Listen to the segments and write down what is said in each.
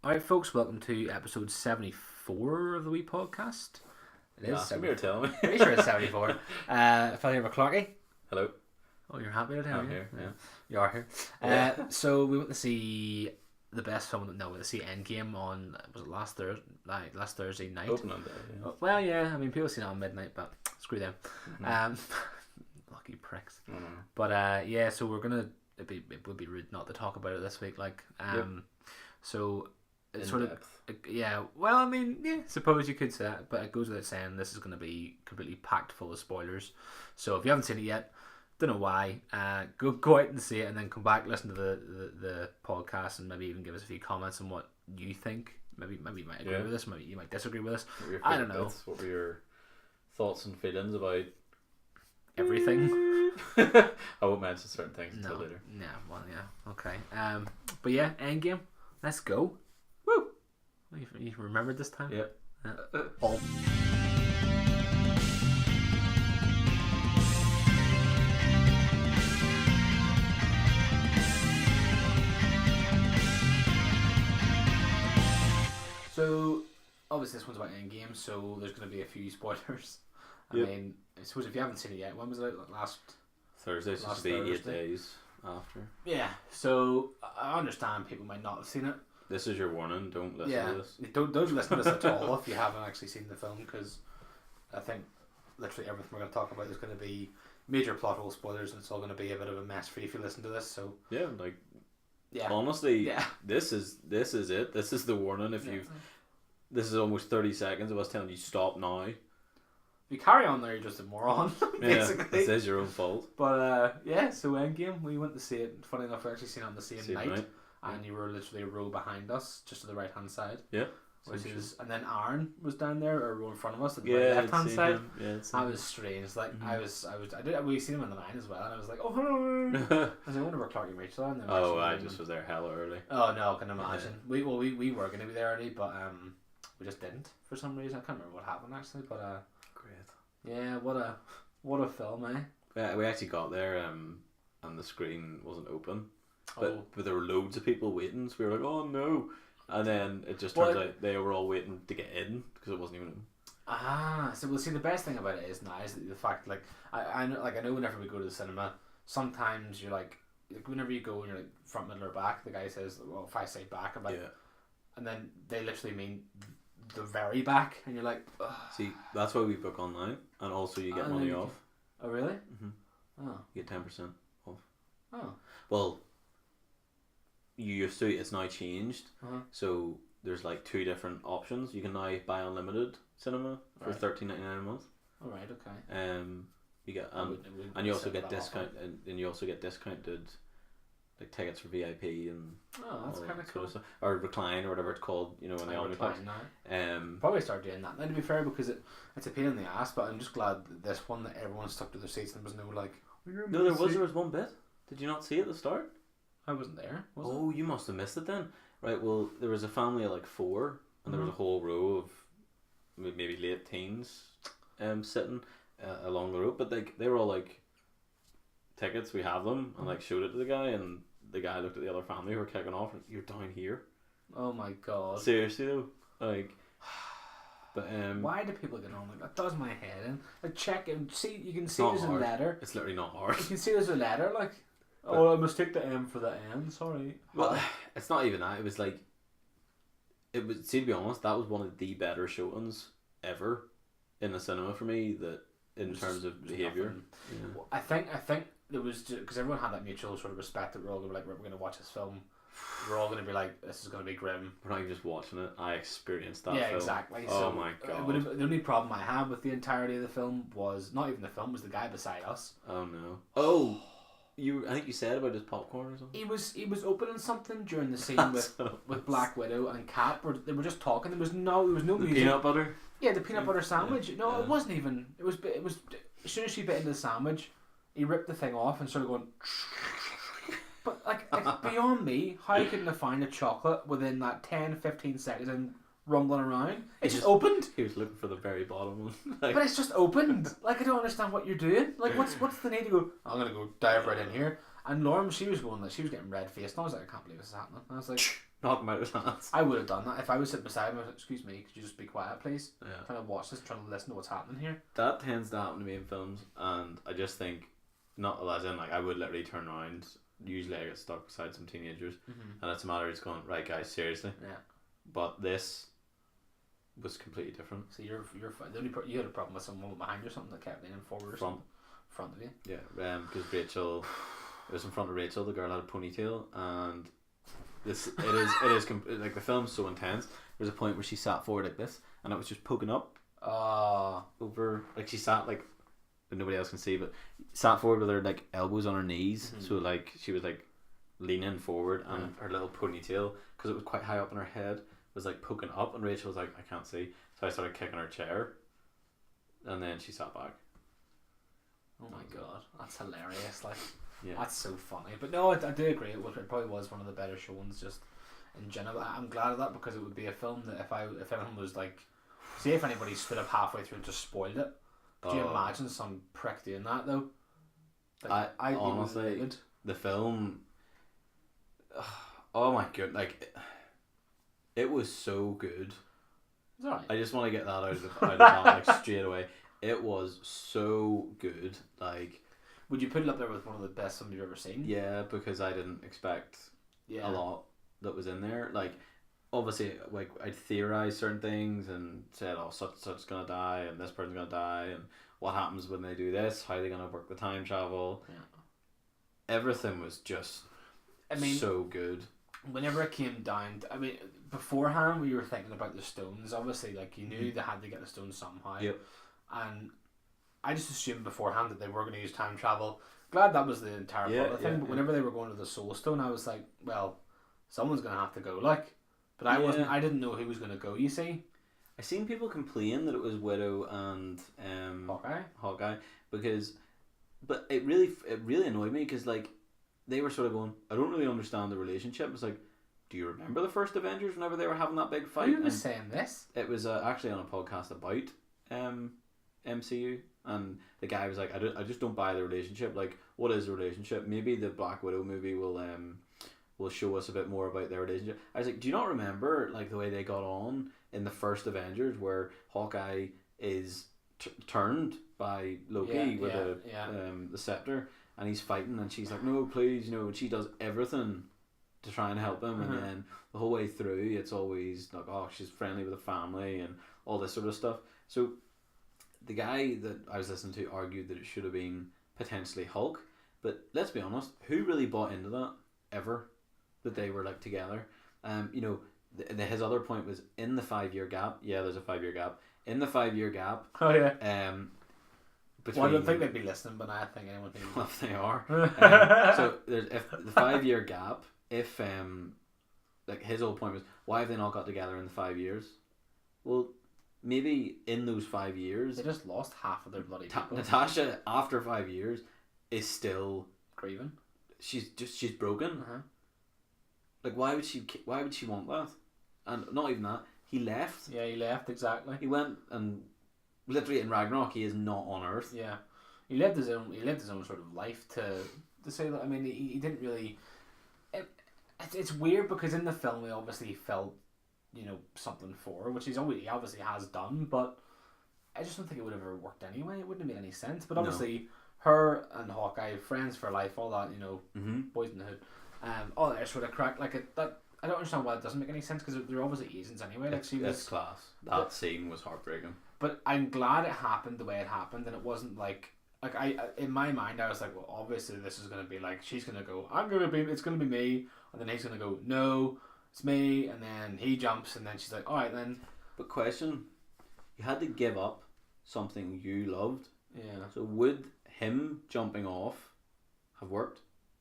Alright, folks, welcome to episode 74 of the wee podcast. It is. Come here, tell me. Pretty sure it's 74. If I hear Clarky. Hello. Oh, you're happy to tell I'm me? here, yeah. You are here. So we went to see the best film. No, we went to see Endgame on, was it last Thursday night? Opening day, yeah. Well, yeah, I mean, people seen it on midnight, but screw them. Mm-hmm. Lucky pricks. Mm-hmm. But yeah, so we're gonna. It would be rude not to talk about it this week. So it's sort depth. of yeah. Well, I mean, yeah, suppose you could say that, but it goes without saying this is going to be completely packed full of spoilers. So if you haven't seen it yet, don't know why. Go out and see it, and then come back, listen to the podcast, and maybe even give us a few comments on what you think. Maybe you might agree with us. Maybe you might disagree with us. I don't know. What were your thoughts and feelings about everything? I won't mention certain things until later. Yeah. Well, yeah. Okay. But yeah, Endgame. Let's go. Woo! You remembered this time? Yeah. Oh. So, obviously this one's about Endgame, so there's going to be a few spoilers. I mean, I suppose if you haven't seen it yet, when was it? Last Thursday, so it'll be 8 days after. Yeah, so I understand people might not have seen it. This is your warning, don't listen to this. Don't listen to this at all if you haven't actually seen the film, because I think literally everything we're going to talk about is going to be major plot hole spoilers, and it's all going to be a bit of a mess for you if you listen to this. So honestly, this is it. This is the warning. If this is almost 30 seconds of us telling you stop now. If you carry on there, you're just a moron, basically. This is your own fault. But so Endgame, we went to see it. Funny enough, we actually seen it on the same night. And you were literally a row behind us, just to the right hand side. Yeah. And then Aaron was down there, or a row in front of us, at the left hand side. That was strange. Like we seen him in the line as well, and I was like, oh, hello. I was like, I wonder where Clarky and Rachel are. And I just was there hella early. Oh no, I can imagine. Yeah. We were going to be there early, but we just didn't for some reason. I can't remember what happened actually, but great. Yeah, what a film, eh? Yeah, we actually got there, and the screen wasn't open. But there were loads of people waiting, so we were like, oh no. And then it just turns out they were all waiting to get in because it wasn't even in. So we'll see. The best thing about it is the fact, like I know whenever we go to the cinema, sometimes you're like whenever you go and you're like front, middle, or back, the guy says, well, if I say back, I'm like, and then they literally mean the very back, and you're like, ugh. See, that's why we book online, and also you get money off. Oh really? Mm-hmm. Oh, you get 10% off. Oh, well. You used to. It's now changed. So there's like 2 different options. You can now buy unlimited cinema for $13.99 a month. All right. Okay. You get and you also get discount and you also get discounted like tickets for VIP and that's kind of cool. Stuff. Or recline or whatever it's called. You know, in the Omniplex. Probably start doing that. Now, to be fair, because it's a pain in the ass. But I'm just glad that this one that everyone stuck to their seats and there was no like. No, there was one bit. Did you not see it at the start? I wasn't there. You must have missed it then. Right, well, there was a family of like 4, and there was a whole row of maybe late teens sitting along the road, but they were all like, tickets, we have them, and like showed it to the guy, and the guy looked at the other family who were kicking off, and you're down here. Oh my god. Seriously though, like... But why do people get on like that? Does my head in? Like check and see, you can see there's a letter. It's literally not hard. You can see there's a letter, like... I must take the M for the N, sorry. Well, it's not even that. It was like... See, to be honest, that was one of the better showings ever in the cinema for me, that in terms of behaviour. Yeah. I think there was... Because everyone had that mutual sort of respect that we're all going to be like, we're going to watch this film. We're all going to be like, this is going to be grim. We're not even just watching it. I experienced that film. Yeah, exactly. Oh my god. The only problem I had with the entirety of the film was... Not even the film, was the guy beside us. Oh no. Oh! I think you said about his popcorn or something. He was opening something during the scene with Black Widow and Cat, where they were just talking. There was no music. Peanut butter. Yeah, the peanut butter sandwich. Yeah. No, it wasn't even. It was. As soon as she bit into the sandwich, he ripped the thing off and started going. But like beyond me, how couldn't I find a chocolate within that 10-15 seconds and rumbling around? It just opened. He was looking for the very bottom one. But it's just opened. Like, I don't understand what you're doing. Like, what's the need to go, I'm going to go dive right in here. And Lauren, she was going, she was getting red faced, and I was like, I can't believe this is happening. And I was like, knock him out of his hands. I would have done that if I was sitting beside him. I was like, excuse me, could you just be quiet, please? Yeah. I'm trying to watch this, trying to listen to what's happening here. That tends to happen to me in films, and I just think, not as in like I would literally turn around. Usually I get stuck beside some teenagers, and it's a matter of just going, right, guys, seriously. Yeah. But this was completely different. So you're the only you had a problem with someone behind you or something that kept leaning forward or something? Front of you. Yeah, because Rachel, it was in front of Rachel. The girl had a ponytail, and this it is like the film's so intense. There's a point where she sat forward like this, and it was just poking up. Over, like she sat like, nobody else can see, but sat forward with her like elbows on her knees, so like she was like leaning forward, and her little ponytail, because it was quite high up in her head, was like poking up, and Rachel was like, I can't see, so I started kicking her chair, and then she sat back. Oh my god, that's hilarious! Like, yeah, that's so funny. But no, I do agree. It probably was one of the better showings, just in general. I'm glad of that, because it would be a film that if anyone was like, say if anybody stood up halfway through and just spoiled it. Could you imagine some prick doing that though? Like, I honestly, the film, oh my god, like it was so good. It's alright. I just want to get that out of that like straight away. It was so good. Like, would you put it up there with one of the best films you've ever seen? Yeah, because I didn't expect a lot that was in there. Like, obviously, like I'd theorized certain things and said, "Oh, such gonna die, and this person's gonna die, and what happens when they do this? How are they gonna work the time travel?" Yeah. Everything was just, so good. Whenever it came down, beforehand we were thinking about the stones. Obviously, like you knew they had to get the stones somehow. Yep. And I just assumed beforehand that they were going to use time travel. Glad that was the entire part of the thing. But whenever they were going to the Soul Stone, I was like, well, someone's going to have to go. Like, but I didn't know who was going to go. You see. I seen people complain that it was Widow and Hawkeye but it really annoyed me, because like they were sort of going, I don't really understand the relationship. It's like, do you remember the first Avengers whenever they were having that big fight? Who was saying this? It was actually on a podcast about MCU, and the guy was like, I just don't buy the relationship. Like, what is the relationship? Maybe the Black Widow movie will show us a bit more about their relationship. I was like, do you not remember like the way they got on in the first Avengers, where Hawkeye is turned by Loki with the scepter, and he's fighting, and she's like, no, please, and she does everything to try and help him, and then the whole way through it's always like, oh, she's friendly with the family and all this sort of stuff. So the guy that I was listening to argued that it should have been potentially Hulk, but let's be honest, who really bought into that ever, that they were like together? His other point was, in the 5-year gap, there's a 5-year gap, in the 5-year gap, I don't think they'd be listening, but I think anyone would be. Well, if they are. So there's if the 5-year gap, if like his whole point was, why have they not got together in the 5 years? Well, maybe in those 5 years they just lost half of their bloody people. Natasha, after 5 years, is still grieving. She's broken. Like, why would she want that? And not even that, he left. Yeah, he left, exactly. He went, and literally in Ragnarok he is not on Earth. Yeah, he lived his own sort of life to say that. I mean, he didn't really. It's weird, because in the film he obviously felt, something for her, which he obviously has done, but I just don't think it would have ever worked anyway. It wouldn't have made any sense. But obviously, her and Hawkeye, friends for life, all that, boys in the hood, all that sort of crack. Like that, I don't understand why it doesn't make any sense, because they're obviously Asians anyway. Like, it's class. That scene was heartbreaking. But I'm glad it happened the way it happened, and it wasn't like I in my mind I was like, well, obviously this is gonna be like, she's gonna go, it's gonna be me, and then he's gonna go, no, it's me, and then he jumps, and then she's like, all right then. But question, you had to give up something you loved. Yeah. So would him jumping off have worked?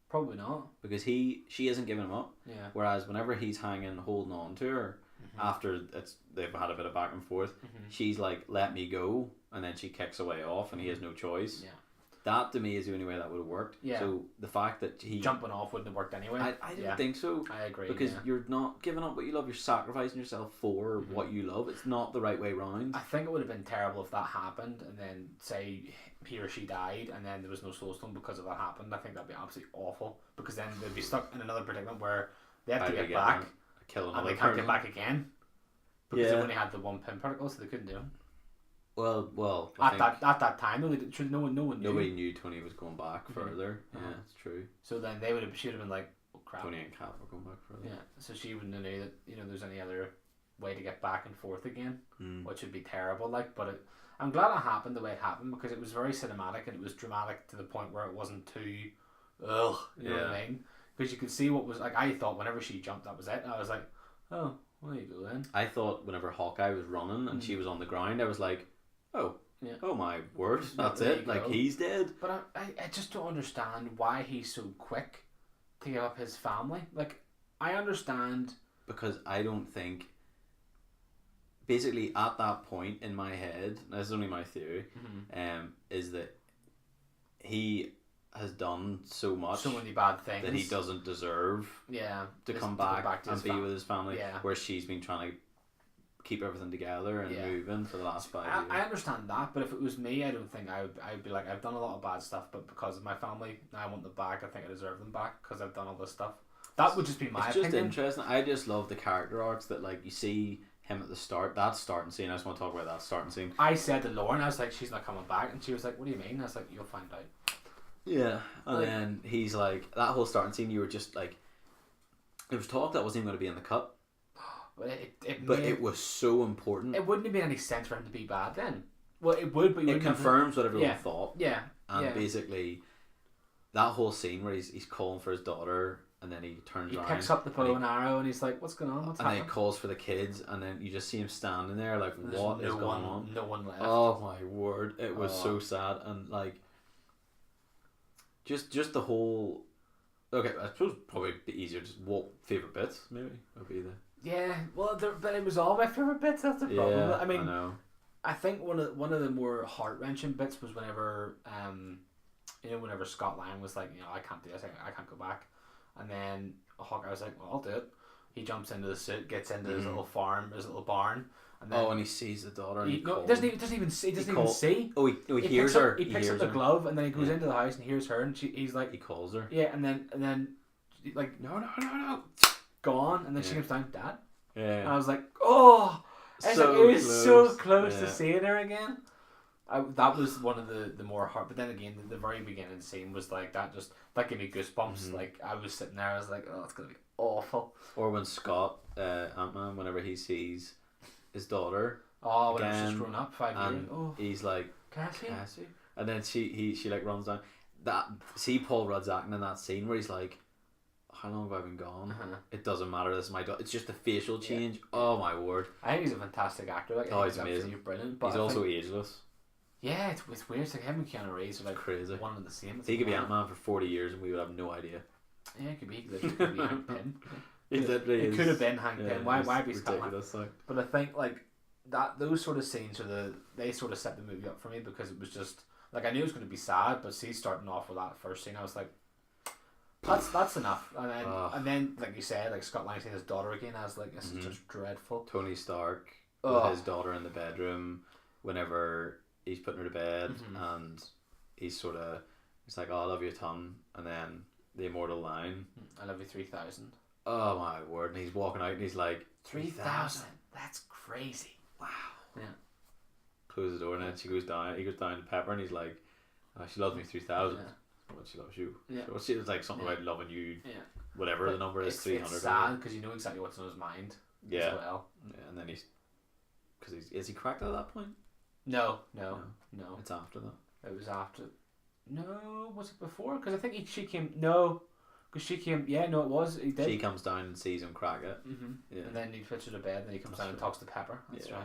Probably not. Because she isn't giving him up. Yeah. Whereas whenever he's holding on to her, after they've had a bit of back and forth, she's like, let me go, and then she kicks away off, and he has no choice. Yeah. That to me is the only way that would have worked. Yeah. So the fact that he jumping off wouldn't have worked anyway. I don't think so. I agree. Because yeah. you're not giving up what you love, you're sacrificing yourself for what you love. It's not the right way round. I think it would have been terrible if that happened and then say he or she died and then there was no Soulstone because of that happened. I think that'd be absolutely awful because then they'd be stuck in another predicament where they have to get back and they can't get back again because they only had the one pin particle, so they couldn't do it. Well, at that time, though, no one knew. Nobody knew Tony was going back further. Yeah, it's true. So then she would have been like, oh crap. Tony and Kat were going back further. Yeah, so she wouldn't have knew that there's any other way to get back and forth again, which would be terrible. Like, but I'm glad it happened the way it happened because it was very cinematic and it was dramatic to the point where it wasn't too, you know what I mean? Because you could see what was like. I thought whenever she jumped, that was it. I was like, oh, well, there you go then. I thought whenever Hawkeye was running and she was on the ground, I was like, oh my word, that's it. Like he's dead. But I just don't understand why he's so quick to give up his family. Like I understand because I don't think. Basically, at that point in my head, this is only my theory, is that he has done so many bad things that he doesn't deserve to come back and be with his family, where she's been trying to keep everything together and moving for the last 5 years. I understand that, but if it was me, I don't think I'd be like, I've done a lot of bad stuff, but because of my family, I want them back. I think I deserve them back because I've done all this stuff. That would just be my opinion. It's just interesting. I just love the character arcs that like you see him at the start. That starting scene, I just want to talk about that starting scene. I said to Lauren, I was like, she's not coming back, and she was like, what do you mean? I was like, you'll find out. Yeah, and then he's like, that whole starting scene, you were just like, there was talk that wasn't even going to be in the cut. But it was so important. It wouldn't have made any sense for him to be bad then. Well, it would, but it confirms what everyone thought. Yeah. And basically, that whole scene where he's calling for his daughter, and then he turns around. He picks up the bow and arrow, and he's like, "What's going on? What's happening?" And he calls for the kids, and then you just see him standing there, like, what is going on? No one left. Oh my word! It was so sad, and like, just the whole. Okay, I suppose probably be easier. Just favorite bits maybe would be the. Yeah, well, but it was all my favorite bits. That's the problem. Yeah, I mean, I think one of the more heart wrenching bits was whenever whenever Scott Lang was like, I can't do this. I can't go back. And then Hawkeye was like, well, I'll do it. He jumps into the suit, gets into his little farm, his little barn. And then and he sees the daughter. And he doesn't even see. Oh, he hears her. He picks up the glove, and then he goes into the house and hears her, and he's like, he calls her. Yeah, and then like no, gone, and then she comes down, Dad. Yeah. And I was like, oh, it was so close to seeing her again. That was one of the more hard. But then again, the very beginning scene was like that gave me goosebumps. Like I was sitting there, I was like, oh, it's gonna be awful. Or when Scott Ant-Man, whenever he sees his daughter, when it's just grown up 5 years, he's like, Cassie, and then she like runs down. See Paul Rudd's acting in that scene where he's like, how long have I been gone? It doesn't matter. This is my daughter. It's just the facial change. Yeah. Oh my word! I think he's a fantastic actor. Like, he's amazing. Brilliant. But he's also ageless. Yeah, it's weird. It's like him and Keanu Reeves are like crazy. One and the same. He could be Ant-Man for 40 years and we would have no idea. Yeah, it could be. It could be Hank Pym. It could have been Hank Pym. Why be ridiculous? But I think like those sort of scenes they sort of set the movie up for me because it was just like I knew it was going to be sad, but see, starting off with that first scene, I was like, that's enough. And then like you said, like Scott Lang seeing his daughter again, I was like, this is just dreadful. Tony Stark with his daughter in the bedroom whenever he's putting her to bed, and he's like, oh, I love you a ton, and then the immortal line, I love you 3,000. Oh my word! And he's walking out and he's like, 3,000. That's crazy. Wow. Yeah. Closes the door and then he goes down to Pepper and he's like, oh, she loves me 3,000. Yeah. But she loves you. Yeah. So it's like something about loving you. Yeah. Whatever the number is, 300. It's sad because you know exactly what's in his mind. Yeah. As well. Yeah, and then is he cracked at that point? No. It's after that. It was after. No, was it before? Because I think she came. No, because she came. Yeah, no, it was. He did. She comes down and sees him crack it. Yeah. And then he puts her to bed. And then he comes down and talks to Pepper. That's right.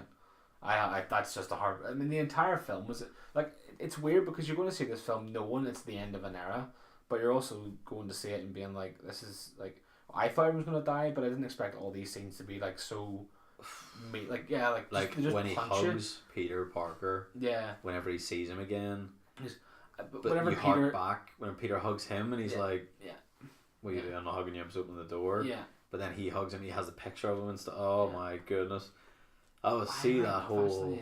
I that's just a hard. I mean, the entire film was like it's weird because you're going to see this film knowing it's the end of an era, but you're also going to see it and being like, this is like I thought he was going to die, but I didn't expect all these scenes to be like so. Like when he hugs Peter Parker. Yeah. Whenever he sees him again. But whenever you hark back when Peter hugs him and he's like, yeah, "What are you doing? I'm not hugging you. I'm just opening the door." yeah. But then he hugs him. He has a picture of him and stuff. Oh Yeah. my goodness! I would see that whole.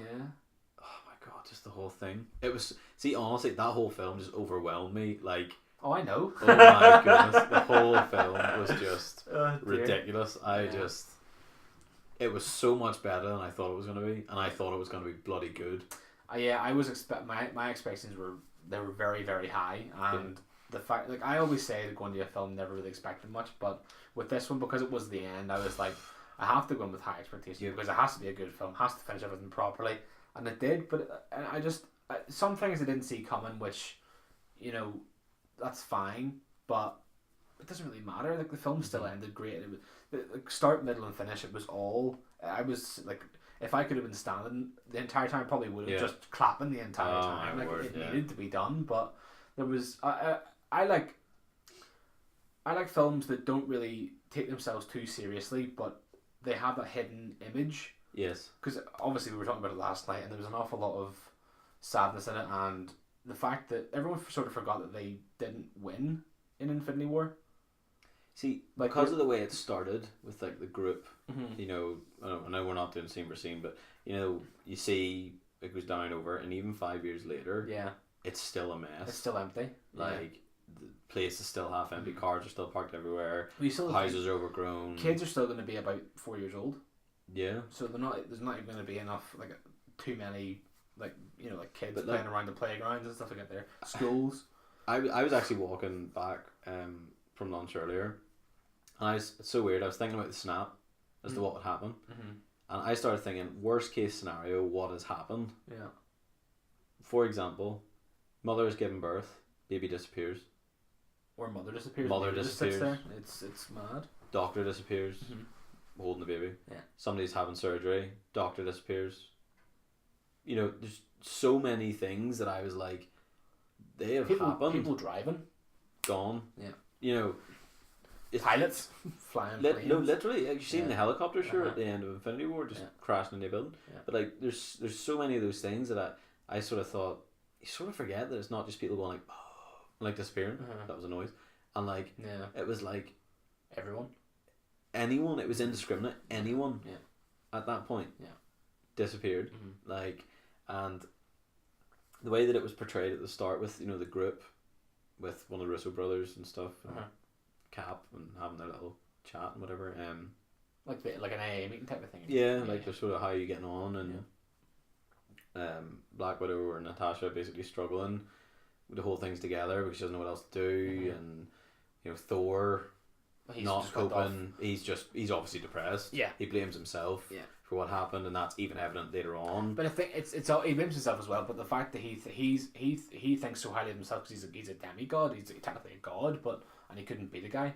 Oh my god! Just the whole thing. It was. See, honestly, that whole film just overwhelmed me. Like. Oh, I know. Oh my goodness! The whole film was just ridiculous. It was so much better than I thought it was going to be, and I thought it was going to be bloody good. Yeah, I was my expectations were very very high, and the fact, like I always say, that going to a film never really expected much, but with this one, because it was the end, I was like, I have to go in with high expectations because it has to be a good film, has to finish everything properly, and it did. But I just some things I didn't see coming, which, you know, that's fine, but it doesn't really matter. Like the film still ended great. It was like start, middle, and finish. It was all. I was like, if I could have been standing the entire time, I probably would have just clapping the entire time. Like it needed to be done, but there was. I like films that don't really take themselves too seriously, but they have a hidden image. Yes. Because obviously we were talking about it last night, and there was an awful lot of sadness in it, and the fact that everyone sort of forgot that they didn't win in Infinity War. See, like, because of the way it started with like the group, you know, I know we're not doing scene for scene, but you know, you see it goes down over, and even 5 years later, it's still a mess. It's still empty. Like the place is still half empty. Cars are still parked everywhere. Houses are overgrown. Kids are still going to be about 4 years old. Yeah. So they're not. There's not even going to be enough, like too many, like, you know, like kids playing around the playgrounds and stuff like that. There, schools. I was actually walking back from lunch earlier. And it's so weird. I was thinking about the snap as to what would happen, and I started thinking, worst case scenario, what has happened? Yeah. For example, mother is giving birth, baby disappears. Or mother disappears. Mother disappears. Just sits there. It's mad. Doctor disappears, holding the baby. Yeah. Somebody's having surgery. Doctor disappears. You know, there's so many things that I was like, they have happened. People driving, gone. Yeah. You know. Pilots flying planes. No, literally. You've seen the helicopter at the end of Infinity War just crashing into a building. Yeah. But like, there's so many of those things that I sort of thought, you sort of forget that it's not just people going like, oh, like disappearing. That was a noise, and like it was like anyone. It was indiscriminate. Anyone at that point disappeared. Like, and the way that it was portrayed at the start with, you know, the group with one of the Russo brothers and stuff. Cap and having their little chat and whatever. Like an AA meeting type of thing. They're sort of how are you getting on, and Black Widow or Natasha basically struggling with the whole things together because she doesn't know what else to do, and you know, Thor not coping. He's obviously depressed. Yeah, he blames himself. Yeah. For what happened, and that's even evident later on. But I think it's all, he blames himself as well. But the fact that he thinks so highly of himself because he's a demigod, he's technically a god, and he couldn't beat a guy.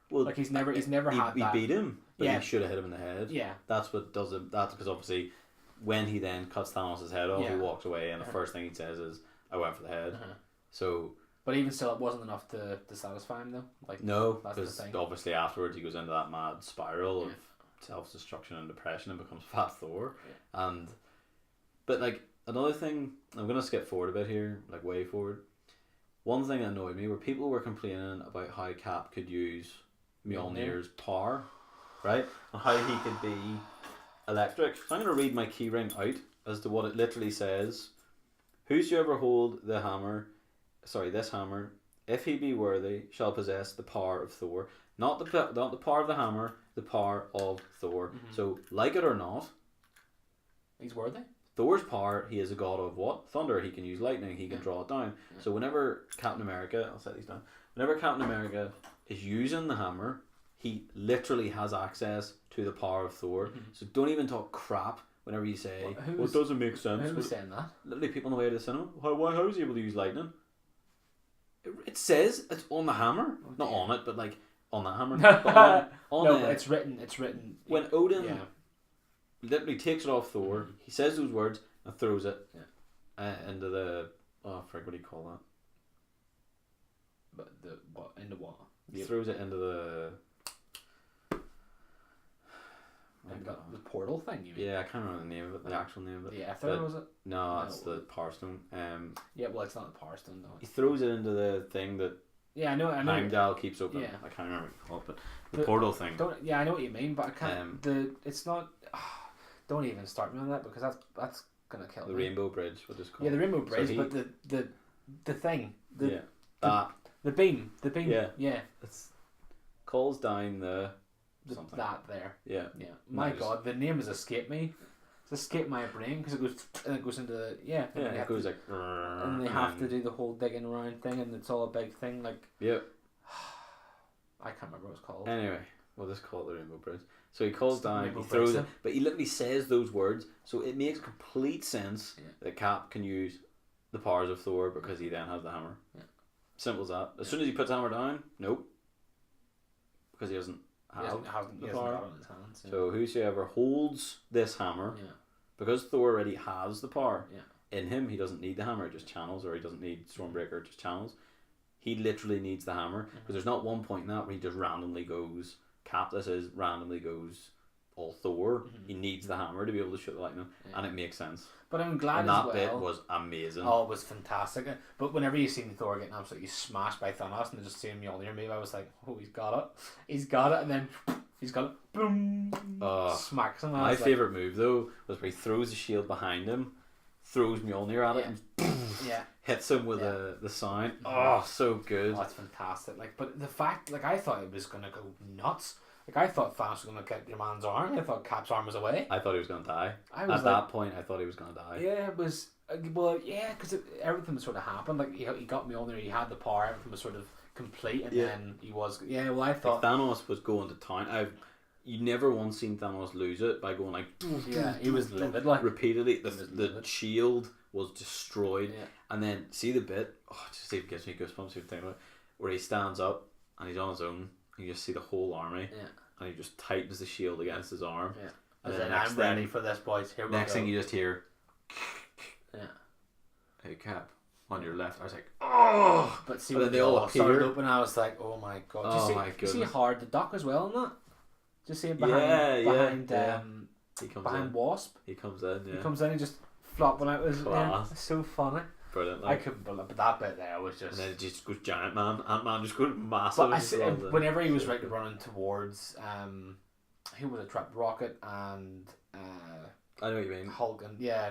Well, like he's never had that. He beat him, but he should have hit him in the head. Yeah, that's what does it. That's because obviously, when he then cuts Thanos' head off, he walks away, and the first thing he says is, "I went for the head." So. But even still, it wasn't enough to satisfy him though. Like no, because obviously afterwards he goes into that mad spiral of self-destruction and depression and becomes Fat Thor. But like another thing, I'm gonna skip forward a bit here, like way forward. One thing that annoyed me were people were complaining about how Cap could use Mjolnir's power, right, and how he could be electric. So I'm gonna read my keyring out as to what it literally says. Whosoever hold the hammer, this hammer, if he be worthy, shall possess the power of Thor. Not the power of the hammer, the power of Thor. So, like it or not, he's worthy. Thor's power, he is a god of what? Thunder. He can use lightning. He can draw it down. Yeah. So whenever Captain America, I'll set these down. Whenever Captain America is using the hammer, he literally has access to the power of Thor. So don't even talk crap whenever you say, it doesn't make sense. Who was saying that? Literally people on the way to the cinema. How is he able to use lightning? It says it's on the hammer. Not on it, but like on that hammer. But it's written. When Odin literally takes it off Thor, he says those words and throws it into the what do you call that? But into what? He throws it into the got the portal thing. You mean? Yeah, I can't remember the name of it, the actual name of it. The Ether, was it? No, it's the Power Stone. Yeah, well, it's not the Power Stone though. He throws it into the thing that Yeah, I know. Heimdall keeps open. Yeah. I can't remember what it's called, but the portal thing. I know what you mean, but I can't. It's not. Don't even start me on that because that's gonna kill me. The Rainbow Bridge, what is it called? Yeah, the Rainbow Bridge, but the thing, the beam, yeah, It's calls down the something. That there. Yeah. My God, the name has escaped me. It's escaped my brain because it goes into the it goes like. And they have to do the whole digging around thing, and it's all a big thing. Like. Yep. I can't remember what it's called. Anyway, we'll just call it the Rainbow Bridge. So he calls down, he throws it, but he literally says those words, so it makes complete sense that Cap can use the powers of Thor because he then has the hammer. Yeah. Simple as that. As soon as he puts the hammer down, nope. Because he doesn't have the power. Got it in his hands, So whosoever holds this hammer, because Thor already has the power in him, he doesn't need the hammer, it just channels, or he doesn't need Stormbreaker, it just channels. He literally needs the hammer because there's not one point in that where he just randomly goes randomly goes all Thor. He needs the hammer to be able to shoot the lightning, and it makes sense. But I'm glad and that bit was amazing. Oh, it was fantastic. But whenever you seen Thor getting absolutely smashed by Thanos and just seeing Mjolnir move, I was like, oh, he's got it, and then he's got it, boom, smacks him. My favourite move though was where he throws the shield behind him, throws Mjolnir at it, and hits him with the sign. Oh, so good. Oh, it's fantastic. Like, but the fact, like, I thought it was gonna go nuts. Like, I thought Thanos was gonna get your man's arm. I thought Cap's arm was away. I thought he was gonna die. At that point, I thought he was gonna die. Yeah, it was. Well, yeah, because everything sort of happened. Like, he got Mjolnir. He had the power. Everything was sort of complete, and then he was. Yeah, well, I thought like Thanos was going to town. You never once seen Thanos lose it by going like. Yeah, he was livid. Like repeatedly, the shield was destroyed, and then see the bit. Oh, it just even gives me goosebumps every time. Where he stands up and he's on his own. And you just see the whole army, and he just tightens the shield against his arm. Yeah, and then I'm ready for this, boys. Here we go. Next thing you just hear. Yeah. Hey, Cap, on your left. I was like, oh! But see, when they all started open, I was like, oh my God. Do you see hard the duck as well in that? Do you see him behind behind Wasp? He comes in, He comes in and just flopping out. It's so funny. Brilliant. Like. I couldn't believe it, but that bit there was just. And then it just goes giant man. Ant-Man just goes massive. But whenever he was running towards, who was it? Trapped Rocket and. I know what you mean. Hulk and yeah.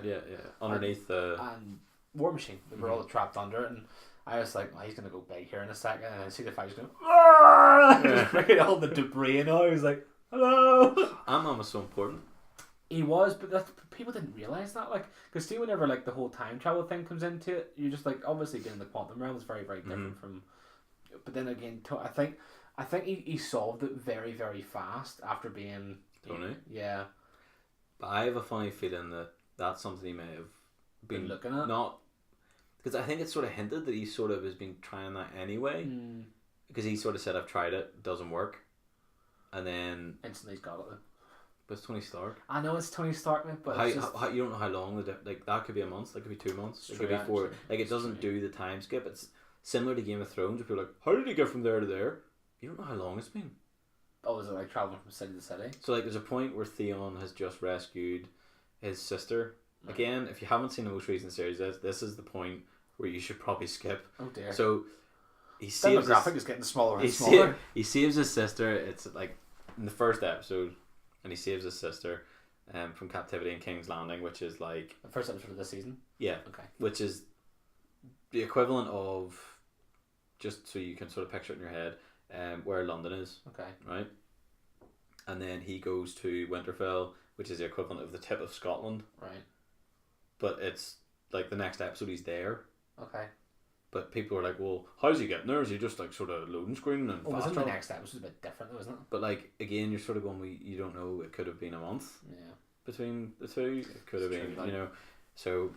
Underneath and War Machine, they were all trapped under it, and I was like, well, he's gonna go big here in a second, and then see the fight just going, just breaking all the debris, and I was like, hello. Ant-Man was so important. He was, but people didn't realize that, like, because see, whenever like the whole time travel thing comes into it, you're just like, obviously, getting the quantum realm is very, very different from. But then again, I think he solved it very, very fast after being. Tony. Yeah. But I have a funny feeling that that's something he may have been looking at. Not because I think it's sort of hinted that he sort of has been trying that anyway. Because he sort of said, "I've tried it, doesn't work," and then instantly he's got it. Then. But it's Tony Stark. I know it's Tony Stark, but how you don't know how long like that could be a month, that could be 2 months, it could be 4. Like it doesn't do the time skip. It's similar to Game of Thrones. Where people are like, how did he get from there to there? You don't know how long it's been. Oh, is it like traveling from city to city? So like, there's a point where Theon has just rescued his sister. Right. Again, if you haven't seen the most recent series, this is the point where you should probably skip. Oh dear. So he saves. The demographic is getting smaller and smaller. He saves his sister. It's like in the first episode. And he saves his sister from captivity in King's Landing, which is like... The first episode of this season? Yeah. Okay. Which is the equivalent of, just so you can sort of picture it in your head, where London is. Okay. Right? And then he goes to Winterfell, which is the equivalent of the tip of Scotland. Right. But it's like the next episode he's there. Okay. But people are like, well, how's he getting there? Is he just like sort of loading screen and fast travel? The next episode was a bit different though, isn't it? But like, again, you're sort of going, you don't know, it could have been a month between the two. It could have been, you know. So,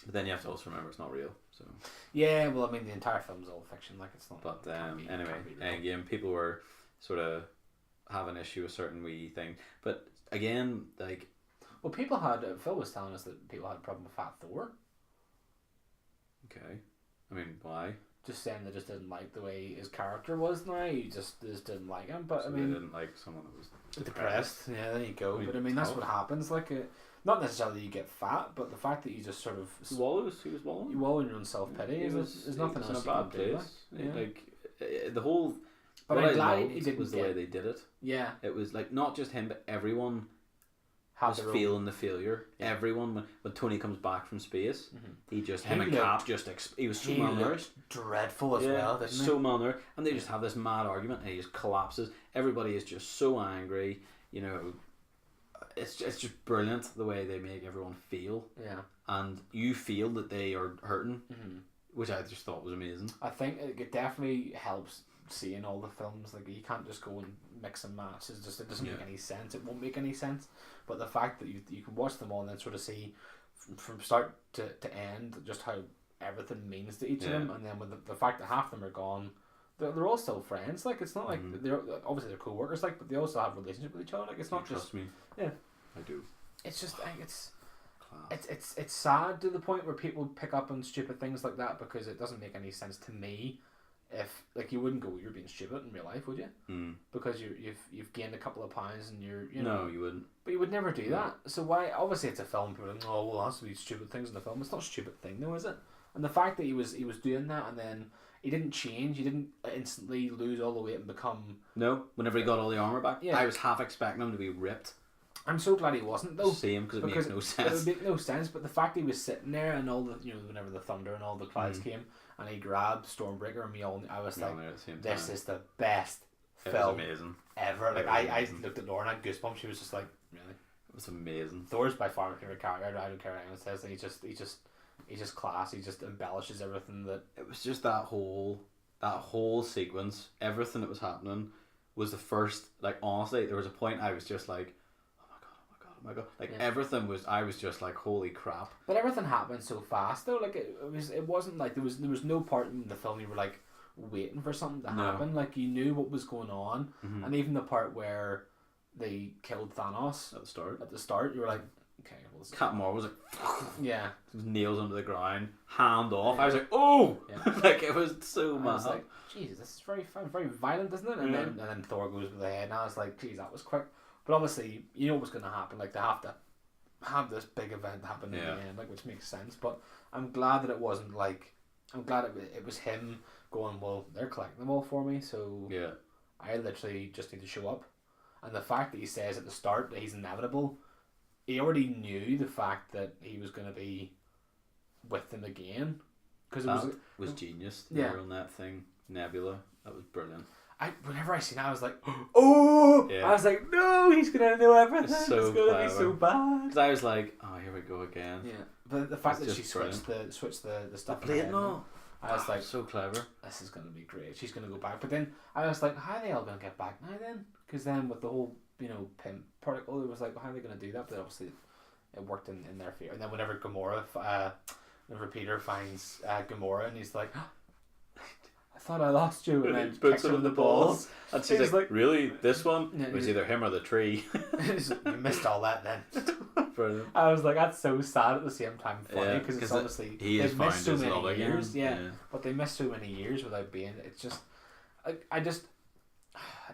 but then you have to also remember it's not real. So yeah, well, I mean, the entire film's all fiction, like it's not. But anyway, Endgame, people were sort of having issue with certain wee thing. But again, like, well, people had. Phil was telling us that people had a problem with Fat Thor. Okay. I mean, why? just saying they just didn't like the way his character was now. You just didn't like him. But So I they mean, didn't like someone that was depressed. Yeah, there you go. I mean, But I mean, that's tough. what happens. Like, not necessarily you get fat, but the fact that you just sort of He was wallowing. you wallow in your own self pity is nothing in a else you bad can do. place. Yeah. Like the whole. But what I'm I glad loved he didn't was the way they did it. Yeah, It was like not just him, but everyone have was their own. feeling the failure. Yeah. Everyone, when Tony comes back from space, he just him He and looked- Cap just he was so He malnourished. looked dreadful as well, didn't so malnourished, and they just have this mad argument, and he just collapses. Everybody is just so angry. You know, it's just brilliant the way they make everyone feel, he? Yeah. and you feel that they are hurting, Mm-hmm. which I just thought was amazing. I think it definitely helps seeing all the films. Like, you can't just go and mix and match. It doesn't make any sense. It won't make any sense. But the fact that you can watch them all and then sort of see from start to end just how everything means to each of them, and then with the fact that half of them are gone, they're all still friends. Like, it's not like they're obviously they're co-workers, like, but they also have a relationship with each other. Like, it's not Trust just me. Yeah. I do. It's just I think it's. Class. It's sad to the point where people pick up on stupid things like that because it doesn't make any sense to me. If like you wouldn't go, you're being stupid in real life, would you? Because you've gained a couple of pounds and you know. No, you wouldn't. But you would never do that. So why? Obviously, it's a film. People are like, oh well, that's these stupid things in the film. It's not a stupid thing, though, is it? And the fact that he was doing that and then he didn't change. He didn't instantly lose all the weight and become. No, whenever he got all the armor back, Yeah. I was half expecting him to be ripped. I'm so glad he wasn't though. Same, because it makes no It sense. would make no sense, but the fact he was sitting there and all the whenever the thunder and all the clouds came and he grabbed Stormbreaker and I was like, this is the best It was film amazing. ever. Like It was I amazing. looked at Laura and I had goosebumps. She was just like, really? It was amazing. Thor's by far my favorite character. I don't care what anyone says. Like, he's just class. He just embellishes everything that. It was just that whole sequence, everything that was happening was the first. Like, honestly, there was a point I was just like, oh my god. Like, everything was. I was just like, holy crap. But everything happened so fast though. Like it wasn't like there was no part in the film you were like waiting for something to happen. Like, you knew what was going on, and even the part where they killed Thanos At the start, you were like, okay, well, this is- Captain Marvel was like, yeah. his nails under the ground, hand off. I was like, oh, like it was so I mad. was like, Jesus, this is very violent, isn't it? And then Thor goes with the head, and I was like, geez, that was quick. But obviously, you know what's going to happen. Like, they have to have this big event happen in the end, like, which makes sense. But I'm glad that it wasn't like. I'm glad it was him going, well, they're collecting them all for me, so I literally just need to show up. And the fact that he says at the start that he's inevitable, he already knew the fact that he was going to be with them again. Because it was genius. Yeah. On that thing, Nebula. That was brilliant. Whenever I seen that, I was like, oh! Yeah. I was like, no, he's going to know everything. It's so It's going to be clever. so bad. Because I was like, oh, here we go again. Yeah. But the fact It's that she just switched the stuff. Play it around, now. I was like, so clever. this is going to be great. She's going to go back. But then I was like, how are they all going to get back now then? Because then with the whole, pimp particle, it was like, how are they going to do that? But obviously it worked in their favor. And then whenever Peter finds Gamora and he's like, I thought I lost you. And then He puts kicks him him in in the the balls. And she's He's like, really? This one? Yeah, It was he's- either him or the tree. You missed all that then. Brilliant. I was like, that's so sad at the same time funny Yeah, because it's 'cause obviously he has they've found missed so his many love again. years, Yeah. but they missed so many years without being. It's just, I just,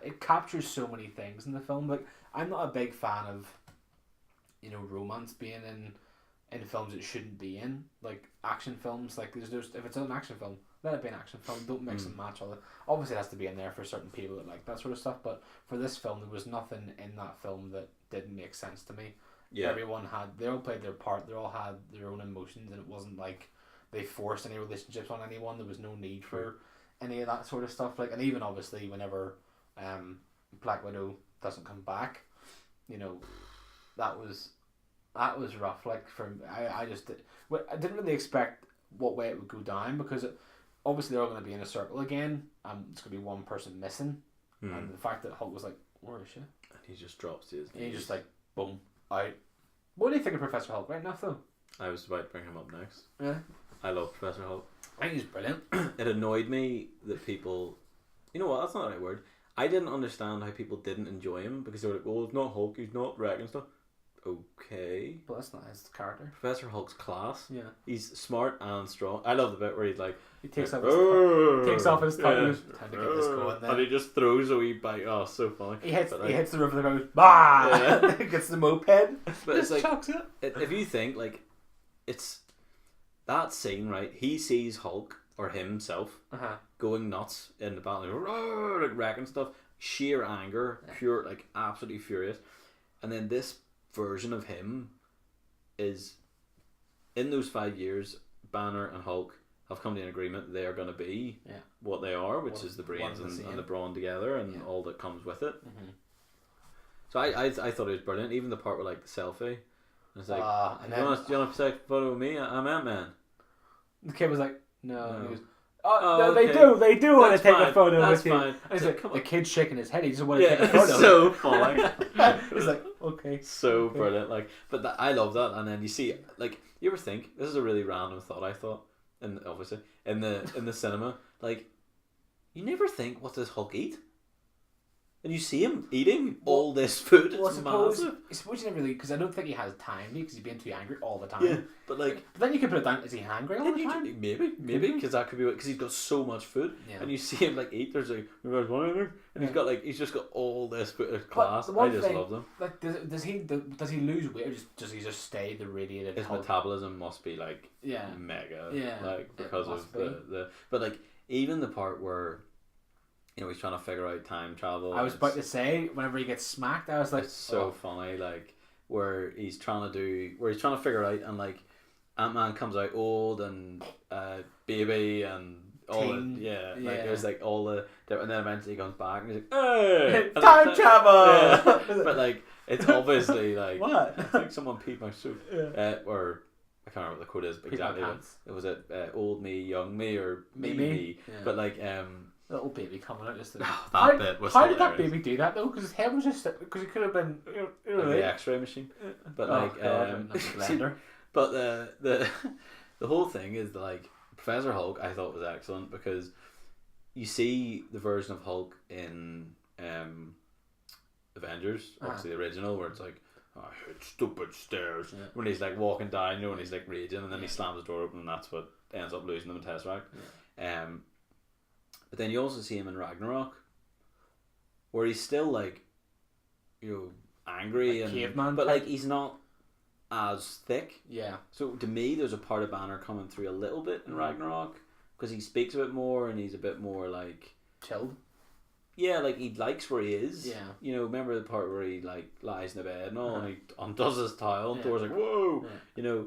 it captures so many things in the film. Like, I'm not a big fan of, romance being in films it shouldn't be in, like action films. Like, there's if it's an action film, let it be an action film. Don't mix and match all that. Obviously, it has to be in there for certain people that like that sort of stuff. But for this film, there was nothing in that film that didn't make sense to me. Yeah. They all played their part. They all had their own emotions, and it wasn't like they forced any relationships on anyone. There was no need for any of that sort of stuff. Like, and even obviously whenever Black Widow doesn't come back, that was rough. Like, I didn't really expect what way it would go down, because obviously they're all going to be in a circle again. It's going to be one person missing, and the fact that Hulk was like, where is she? And he just drops to his And he knees. just like, boom, out. What do you think of Professor Hulk right now, though? I was about to bring him up next. Yeah. I love Professor Hulk. I think he's brilliant. It annoyed me that people... You know what? That's not the right word. I didn't understand how people didn't enjoy him, because they were like, oh, it's not Hulk, he's not wrecking stuff. okay. But that's not his character. Professor Hulk's class. Yeah. He's smart and strong. I love the bit where he's like, He takes off his top. yeah. Time to get this going. Then And he just throws a wee bite. Oh, so funny. he hits But, he hits the roof of the car. Goes, bah! Yeah. Gets the moped. But it's Just like, chucks it. if you think like, it's that scene, right? He sees Hulk or himself going nuts in the battle, like wrecking stuff, sheer anger, pure, like absolutely furious. And then this version of him is, in those 5 years, Banner and Hulk have come to an agreement they are going to be what they are, which is the brains and the brawn together and all that comes with it. So I thought it was brilliant. Even the part with like the selfie. It's like, do you want to take a photo with me? I'm Ant-Man. The kid was like, no. And he goes, Oh, no, okay. they do want to take a photo That's with you. fine. And he's like, Come the on. kid's shaking his head. He doesn't want to take a It's photo. so funny. He's like, okay. So brilliant. Like, but I love that. And then you see, like, you ever think, this is a really random thought I thought, and obviously in the cinema, like, you never think, what does Hulk eat? And you see him eating all this food. Well, It's I massive. suppose you never really, because I don't think he has time because he's being too angry all the time. Yeah, but like, But then you could put it down, is he hungry all the time? maybe, because that could be because he's got so much food, Yeah. and you see him like eat. There's like, you guys want anything? And he's just got all this food. But Class. the I one just thing- love them. Like, does he lose weight, or does he just stay the radiated His Hulk? metabolism must be like Yeah. mega, Yeah, like because it of must the but like even the part where, you know, he's trying to figure out time travel. I was about to say, whenever he gets smacked, I was like, It's so funny, like where he's trying to figure out, and like Ant-Man comes out old and baby and all Teen. the like Yeah. there's like all the, and then eventually he comes back and he's like, hey! And Time like, travel! yeah. But like it's obviously like, What? I think someone peed my suit, Yeah. or I can't remember what the quote is Peed my exactly. pants. It was old me, young me, or me. Yeah. But like Little baby coming out just. that bit was How did that hilarious. baby do that though? Because his head was just because it could have been The X-ray machine. But like blender. but the the whole thing is that, like, Professor Hulk I thought was excellent because you see the version of Hulk in Avengers, obviously the original, where it's like, I hate stupid stairs, when he's like walking down, you know, and he's like raging, and then he slams the door open, and that's what ends up losing him in Tesseract. But then you also see him in Ragnarok, where he's still like, you know, angry Like and caveman but type. like he's not as thick. Yeah. So to me, there's a part of Banner coming through a little bit in Ragnarok because he speaks a bit more and he's a bit more like Chilled. Yeah, like he likes where he is. Yeah. You know, remember the part where he like lies in the bed and all, and he undoes his towel, and Thor's like, "Whoa!" Yeah. You know,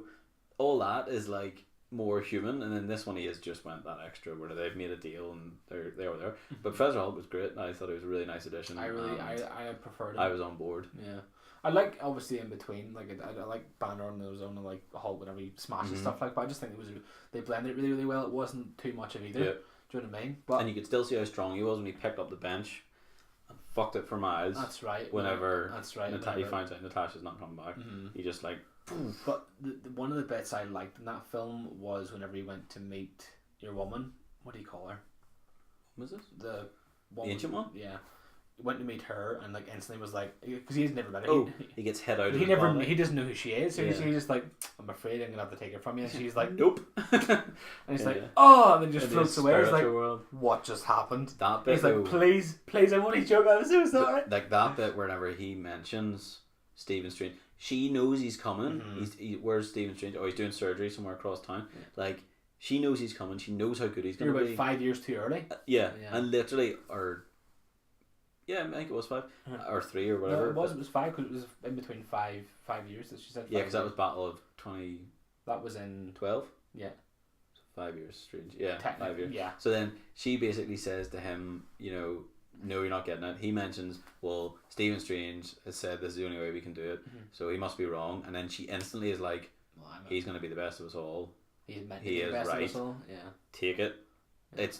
all that is like more human, and then this one he has just went that extra where they've made a deal and they were there. But Professor Hulk was great. And I thought it was a really nice addition. I preferred it. I was on board. Yeah. I like obviously in between, like I like Banner on his own and like Hulk whenever he smashes stuff like. But I just think they blended it really really well. It wasn't too much of either. Yeah. Do you know what I mean? But And you could still see how strong he was when he picked up the bench and fucked it for Miles. that's right. Whenever that's right. he finds out Natasha's not coming back, he just like. But one of the bits I liked in that film was whenever he went to meet your woman. What do you call her? What was this? The woman. Ancient one? Yeah. Went to meet her and like instantly was like, because he's never met her. Oh, he gets head out of He his never. body. He doesn't know who she is, so Yeah. he's just like, I'm afraid I'm gonna have to take her from you. And she's like, Nope. and he's Yeah. like, oh, and then just In floats his away. He's like, spiritual world. what just happened? That bit, He's like, though, please, I'm only joking. I'm so sorry. like that bit whenever he mentions Stephen Strange, she knows he's coming. Where's Stephen Strange? Oh, he's doing surgery somewhere across town. Like, she knows he's coming. She knows how good he's going You're to about be. 5 years too early. Yeah, Yeah. and literally, I think it was 5 or 3 or whatever. No, it was 5 because it was in between 5 years that she said. 5 Yeah, because that years. was Battle of 2012. That was in Yeah, 5 years. Strange. Yeah, 5 technically, years. yeah. So then she basically says to him, you know, no, you're not getting it. He mentions, well, Stephen Strange has said this is the only way we can do it, so he must be wrong. And then she instantly is like, he's going to be the best of us all. He's meant to He be the is best right. of us all. Yeah. Take it.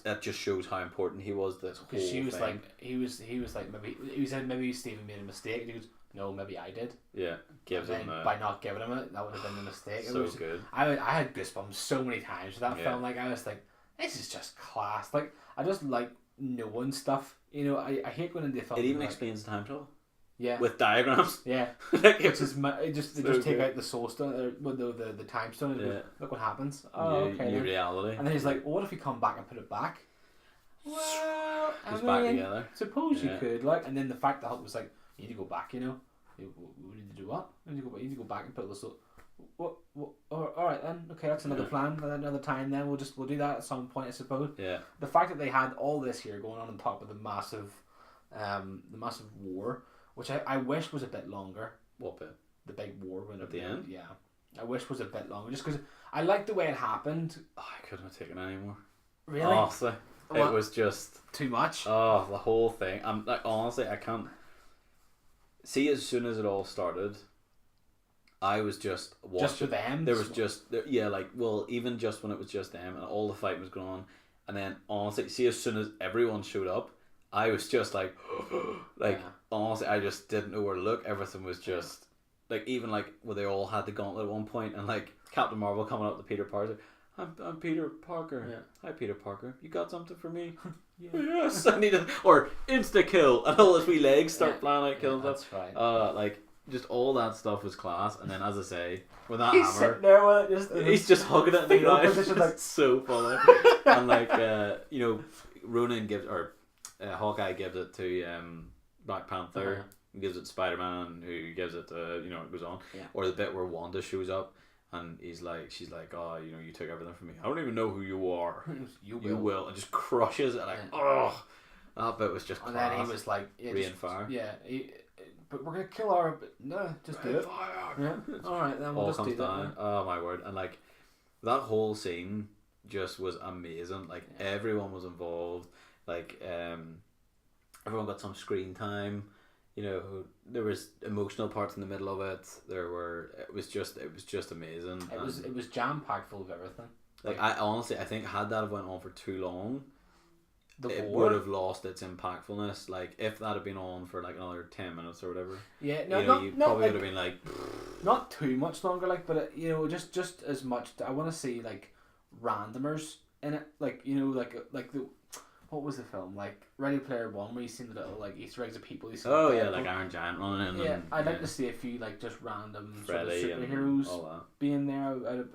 That just shows how important he was. This whole Because she was thing. like, he was like, maybe he said maybe Stephen made a mistake. And he goes, no, maybe I did. yeah, gives And him then by not giving him it, that would have been a mistake. so good. I had goosebumps so many times with that Yeah. film. Like I was like, this is just class. Like I just like knowing stuff. You know, I hate going into a film. It even like, explains time travel. Yeah. with diagrams. Yeah. Like, Which is they just so take good. out the soul stone, well, the time stone. And Yeah. look what happens. Oh, New, okay. new Then. reality. And then he's like, well, what if you come back and put it back? Well, I Goes mean, back together. suppose you Yeah. could, like, and then the fact that Hulk was like, you need to go back, you know. We need to do what? We need to go back. You need to go back and put the soul. What? All right then. Okay, that's another Yeah. plan. Another time. Then we'll do that at some point, I suppose. Yeah. The fact that they had all this here going on top of the massive war, which I wish was a bit longer. What bit? The big war when At the end? Yeah, I wish was a bit longer, just because I liked the way it happened. Oh, I couldn't have taken it anymore. Really, Honestly, What? it was just too much. the whole thing. I'm like, honestly, I can't see. As soon as it all started, I was just watching. Just for them. There was even just when it was just them and all the fight was going on, and then honestly, see, as soon as everyone showed up, I was just like, Yeah. honestly, I just didn't know where to look. Everything was just like, even like where they all had the gauntlet at one point, and like Captain Marvel coming up to Peter Parker. I'm Peter Parker. Yeah. Hi, Peter Parker. You got something for me? Yeah. Yes, I need it. Or insta kill, and all his wee legs start Yeah. flying out, killing That's stuff. right. Like just all that stuff was class. And then, as I say, with that He's hammer, sitting there with it, just he's just hugging it in the feet up ground. position, like- It's so funny. And like Ronan gives, or Hawkeye gives it to Black Panther. Uh-huh. He gives it to Spider-Man, who gives it to, it goes on. Yeah. Or the bit where Wanda shows up and she's like, oh, you took everything from me. I don't even know who you are. You You will. And just crushes it. Like, Yeah. oh, that bit was just And class. then he was like, yeah, Rain fire. Yeah, but we're gonna kill our. But no, just do it. Fire. Yeah. All right, then we'll All just comes do that. down. Oh my word! And like that whole scene just was amazing. Like everyone was involved. Like everyone got some screen time. There was emotional parts in the middle of it. It was just amazing. It was jam packed full of everything. Like I honestly, I think had that have went on for too long, it war would have lost its impactfulness. Like if that had been on for like another 10 minutes or whatever. Yeah, no, you not probably like, would have been like, not too much longer. Like, but just as much. I want to see like randomers in it. Like like the. What was the film like? Ready Player One, where you see the little like Easter eggs of people. You see like Iron Giant running. Yeah, and, I'd like to see a few like just random Freddy sort of and superheroes all that. being there. It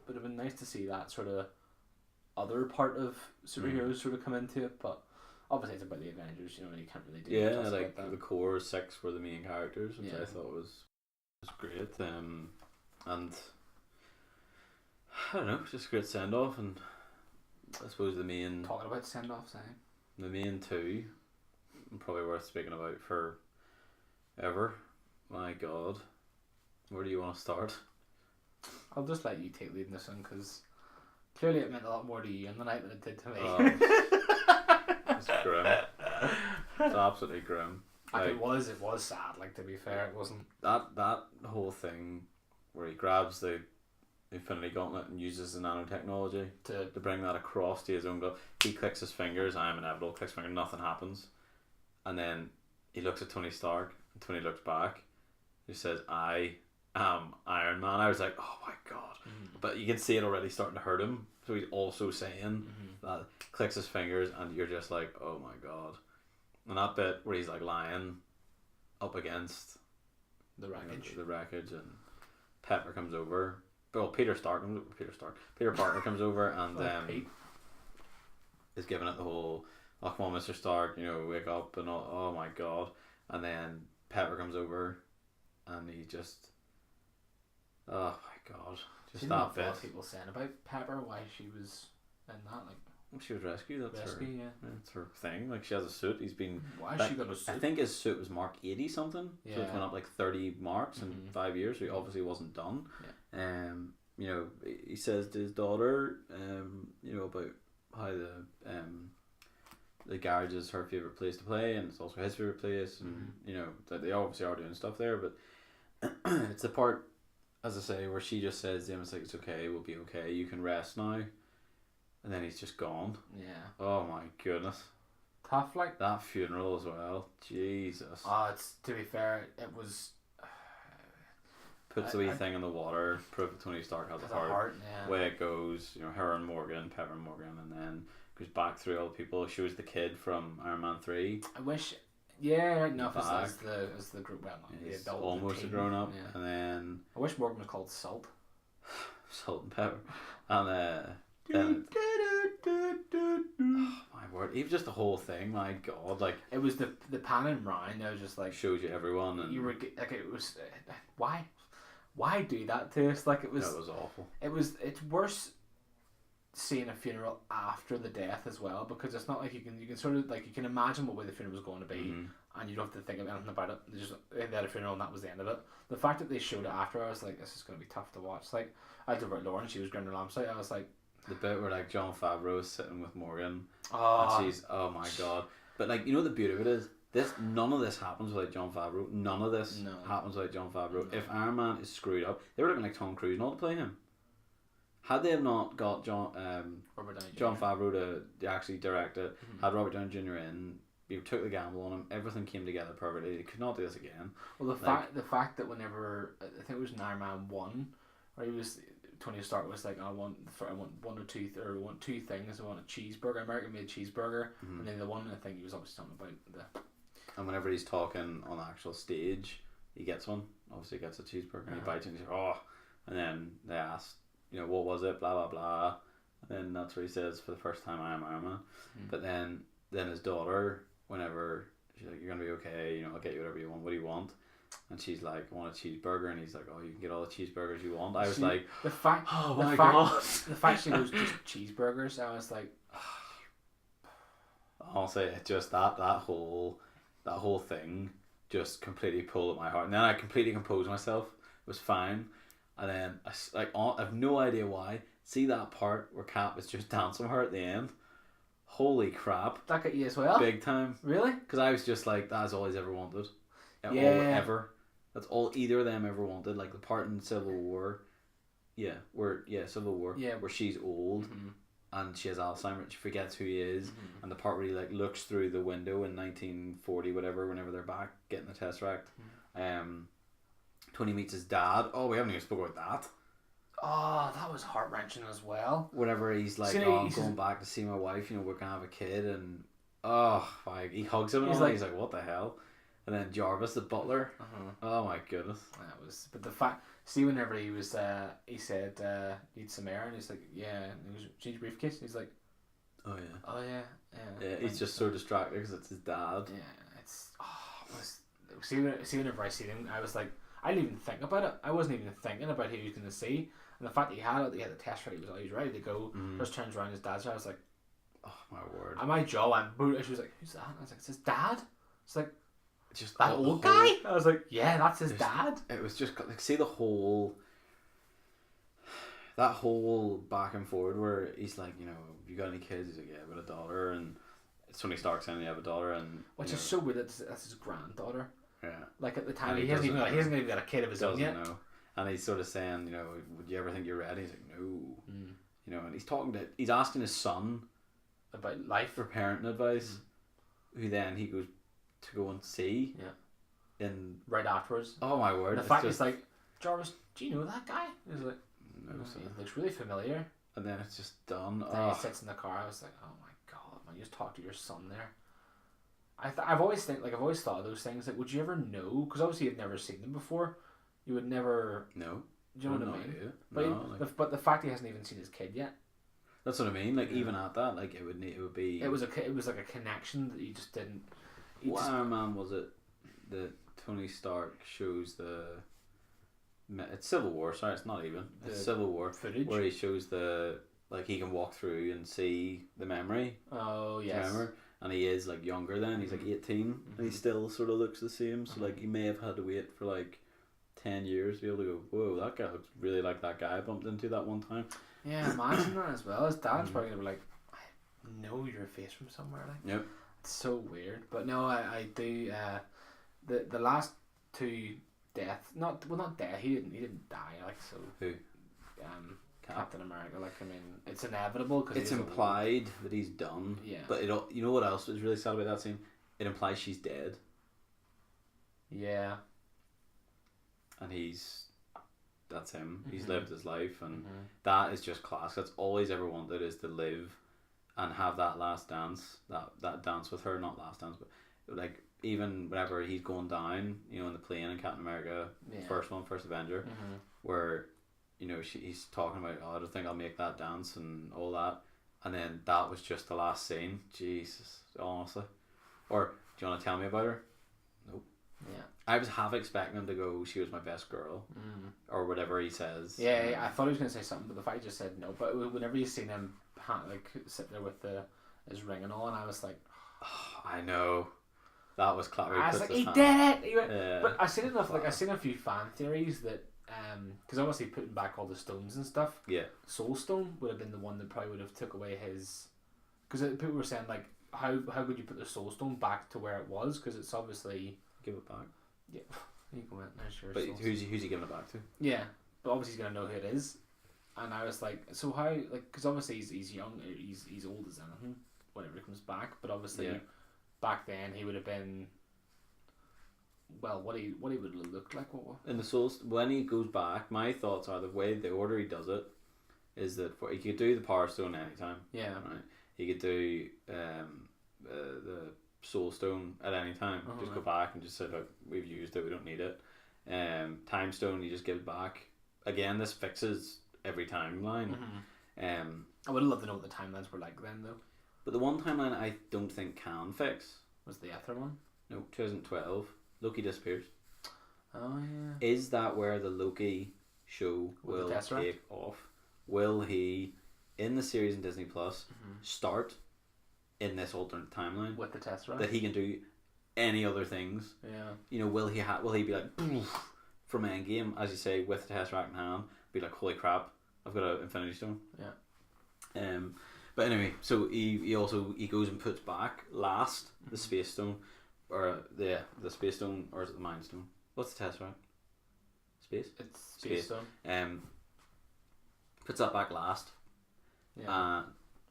would have been nice to see that sort of other part of superheroes sort of come into it, but obviously it's about the Avengers. You can't really do much else like about that. the core 6 were the main characters, which Yeah. I thought was great. And I don't know, just a great send off, and I suppose the main Talking about send offs, the main two probably worth speaking about for ever. My God, where do you want to start? I'll just let you take lead in this one because clearly it meant a lot more to you in the night than it did to me. It's grim. It's absolutely grim. Like, it was sad. Like, to be fair, it wasn't. That whole thing where he grabs the Infinity Gauntlet and uses the nanotechnology To bring that across to his own glove. He clicks his fingers, I am inevitable, clicks finger, nothing happens. And then he looks at Tony Stark, and Tony looks back. He says, I am Iron Man. I was like, oh my God. Mm-hmm. But you can see it already starting to hurt him. So he's also saying that, clicks his fingers, and you're just like, oh my God. And that bit where he's like lying up against the wreckage. the wreckage, and Pepper comes over. Well, Peter Parker comes over and Pete. is giving it the whole, oh come on Mr. Stark, wake up and all, oh my God. And then Pepper comes over and he just, oh my God, just that bit. What people saying about Pepper, why she was in that, like, She was rescued. That's her. yeah. That's her thing. Like she has a suit. He's been. Why has she got a suit? I think his suit was mark 80 something. So it's Yeah. went up like 30 marks in 5 years. So he obviously wasn't done. Yeah. He says to his daughter, about how the garage is her favorite place to play, and it's also his favorite place, and that they obviously are doing stuff there. But it's the part, as I say, where she just says to him, "It's like, it's okay. We'll be okay. You can rest now." And then he's just gone. Yeah. Oh my goodness. Tough, like. That funeral as well. Jesus. It's, to be fair, it was. Puts the wee thing in the water. Proof that Tony Stark has a heart. Yeah. Way it goes. Her and Morgan, Pepper and Morgan, and then goes back through all the people. Shows the kid from Iron Man 3. I wish Yeah, right enough back. as the group. Well, not the He's adult, almost the a teen. grown up, Yeah. and then I wish Morgan was called Salt. salt and pepper, and then oh, my word, even just the whole thing, my god, like It was the pan and round. I was just like, shows you everyone, and you were like, it was why do that to us? Like it was awful. it's worse seeing a funeral after the death as well, because it's not like you can sort of like you can imagine what way the funeral was going to be, and you don't have to think of anything about it. They had a funeral and that was the end of it. The fact that they showed it after, I was like, this is going to be tough to watch. Like I was about Lauren, she was grinning her lamps out. I was like, The bit where like John Favreau is sitting with Morgan, oh, and she's, oh my god. But like, you know, the beauty of it is none of this happens without John Favreau. None of this happens without John Favreau. No. If Iron Man is screwed up, they were looking like Tom Cruise not to play him. Had they have not got John Favreau to actually direct it, had Robert Downey Jr. in, you took the gamble on him, everything came together perfectly. They could not do this again. Well, the fact that whenever I think it was in Iron Man 1, where he was Tony Stark was like, I want one or two or want two things. I want a cheeseburger, American made cheeseburger, and then the one I think he was obviously talking about the. And whenever he's talking on the actual stage, he gets one. Obviously, he gets a cheeseburger and he bites it and he's like, oh. And then they ask, you know, what was it? Blah blah blah. And then that's where he says, for the first time, I am Iron Man. But then his daughter, whenever she's like, you're gonna be okay. You know, I'll get you whatever you want. What do you want? And she's like, I want a cheeseburger, and he's like, oh, you can get all the cheeseburgers you want. I was like, the fact, oh my god, the fact she was just cheeseburgers. I was like, honestly, it just that whole thing just completely pulled at my heart. And then I completely composed myself. It was fine. And then I have no idea why. See that part where Cap is just dancing with her at the end? Holy crap! That got you as well. Big time. Really? Because I was just like, that's all he's ever wanted. Yeah. All ever. That's all either of them ever wanted. Like the part in Civil War. Civil War. Yeah. Where she's old and she has Alzheimer's. She forgets who he is. And the part where he like looks through the window in 1940, whatever, whenever they're back getting the Tesseract. Tony meets his dad. Oh, we haven't even spoken about that. Oh, that was heart wrenching as well. Whenever he's like, I'm going back to see my wife. You know, we're gonna have a kid, and he hugs him. He's like, what the hell? And then Jarvis, the butler. Oh my goodness. That was, but the fact. See, whenever he was, he said, need some air, and he's like, yeah. And he goes, change your briefcase. And he's like, oh yeah. Oh yeah. Yeah, he's just so distracted because it's his dad. Yeah, it's see whenever I see him, I was like, I didn't even think about it. I wasn't even thinking about who he was going to see, and the fact that he had the test ready, he was ready to go. Just turns around his dad's. I was like, oh my word. And my jaw went boot. She was like, who's that? And I was like, it's his dad. It's like, just that old guy. I was like, yeah, that's his dad. It was just like, see that whole back and forward where he's like, you know, you got any kids? He's like, yeah, I've got a daughter, and Tony Stark saying, you have a daughter, and which is so weird. That's his granddaughter. Yeah. Like at the time, he hasn't even got a kid of his own yet. Know. And he's sort of saying, you know, would you ever think you're ready? He's like, no. You know, and he's asking his son about life for parenting advice, who then he goes to go and see. Yeah. In right afterwards. Oh my word! And the fact he's like, Jarvis, do you know that guy? He's like, no, he looks really familiar. And then it's just done. Then he sits in the car. I was like, oh my god, man, you just talk to your son there. I've always thought of those things. Like, would you ever know? Because obviously you've never seen them before. You would never. No. Do you know what I mean? But but the fact he hasn't even seen his kid yet. That's what I mean. Like even at that, like it would be. It was like a connection that you just didn't. What Iron Man was it that Tony Stark shows the? It's Civil War. Sorry, it's not even. It's Civil War footage where he shows he can walk through and see the memory. Oh yes. Remember? And he is like younger then. He's like 18, and he still sort of looks the same. So like he may have had to wait for like 10 years to be able to go, whoa, that guy looks really like that guy I bumped into that one time. Yeah, imagine that as well. His dad's probably gonna be like, I know your face from somewhere. Like, yep. It's so weird. But no, I do. The last two deaths, not death. He didn't die. Like so. Who? Captain America. Like I mean, it's inevitable because it's implied that he's done. Yeah. But you know what else was really sad about that scene? It implies she's dead. Yeah. And that's him. He's lived his life, and that is just class. That's all he's ever wanted, is to live and have that last dance, that dance with her. Not last dance, but like even whenever he's going down, you know, in the plane in Captain America, Yeah. first Avenger, where, you know, he's talking about, oh, I don't think I'll make that dance and all that, and then that was just the last scene. Jesus, honestly. Or do you want to tell me about her? Nope. Yeah. I was half expecting him to go, she was my best girl, or whatever he says. Yeah, I thought he was gonna say something, but the fact he just said no. But whenever you seen him like sit there with his ring and all, and I was like, oh, I know. That was clever. I was like, he did it. He went, yeah. But I seen enough. Like I seen a few fan theories that because obviously putting back all the stones and stuff. Yeah. Soul Stone would have been the one that probably would have took away his. Because people were saying like, how could you put the Soul Stone back to where it was? Because it's obviously give it back. Yeah. You go in there, sure. But who's he giving it back to? Yeah, but obviously he's gonna know who it is. And I was like, so how? Like, because obviously he's young, he's old as anything whenever he comes back. But obviously, back then he would have been. Well, what he would have looked like. What? In the Souls, when he goes back, my thoughts are the order he does it is that he could do the Power Stone anytime. Yeah. Right. He could do the Soul Stone at any time. Just go back and just say, look, we've used it, we don't need it. Time Stone, you just give it back. Again, this fixes every timeline. I would have loved to know what the timelines were like then, though. But the one timeline I don't think can fix was the Ether one. No, 2012. Loki disappears. Oh yeah. Is that where the Loki show will take off? Will he, in the series in Disney Plus, start in this alternate timeline with the Tesseract that he can do any other things? Yeah. You know, will he be like from Endgame, as you say, with the Tesseract in hand, be like, holy crap, I've got an Infinity Stone. Yeah. But anyway, so he goes and puts back last the Space Stone, or the Space Stone, or is it the Mind Stone? What's the Tesseract? Space. It's Space Stone. Puts that back last. Yeah.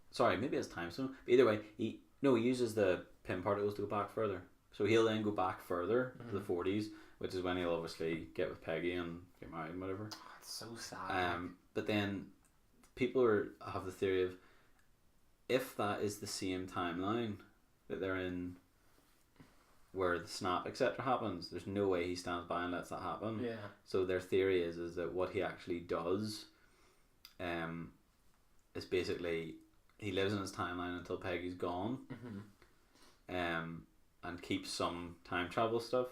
Sorry, maybe it's Time Stone. But either way, he uses the pin particles to go back further. So he'll then go back further to the 40s, which is when he'll obviously get with Peggy and get married and whatever. It's so sad. But then people have the theory of, if that is the same timeline that they're in, where the snap etc. happens, there's no way he stands by and lets that happen. Yeah. So their theory is that what he actually does, is basically he lives in his timeline until Peggy's gone, and keeps some time travel stuff,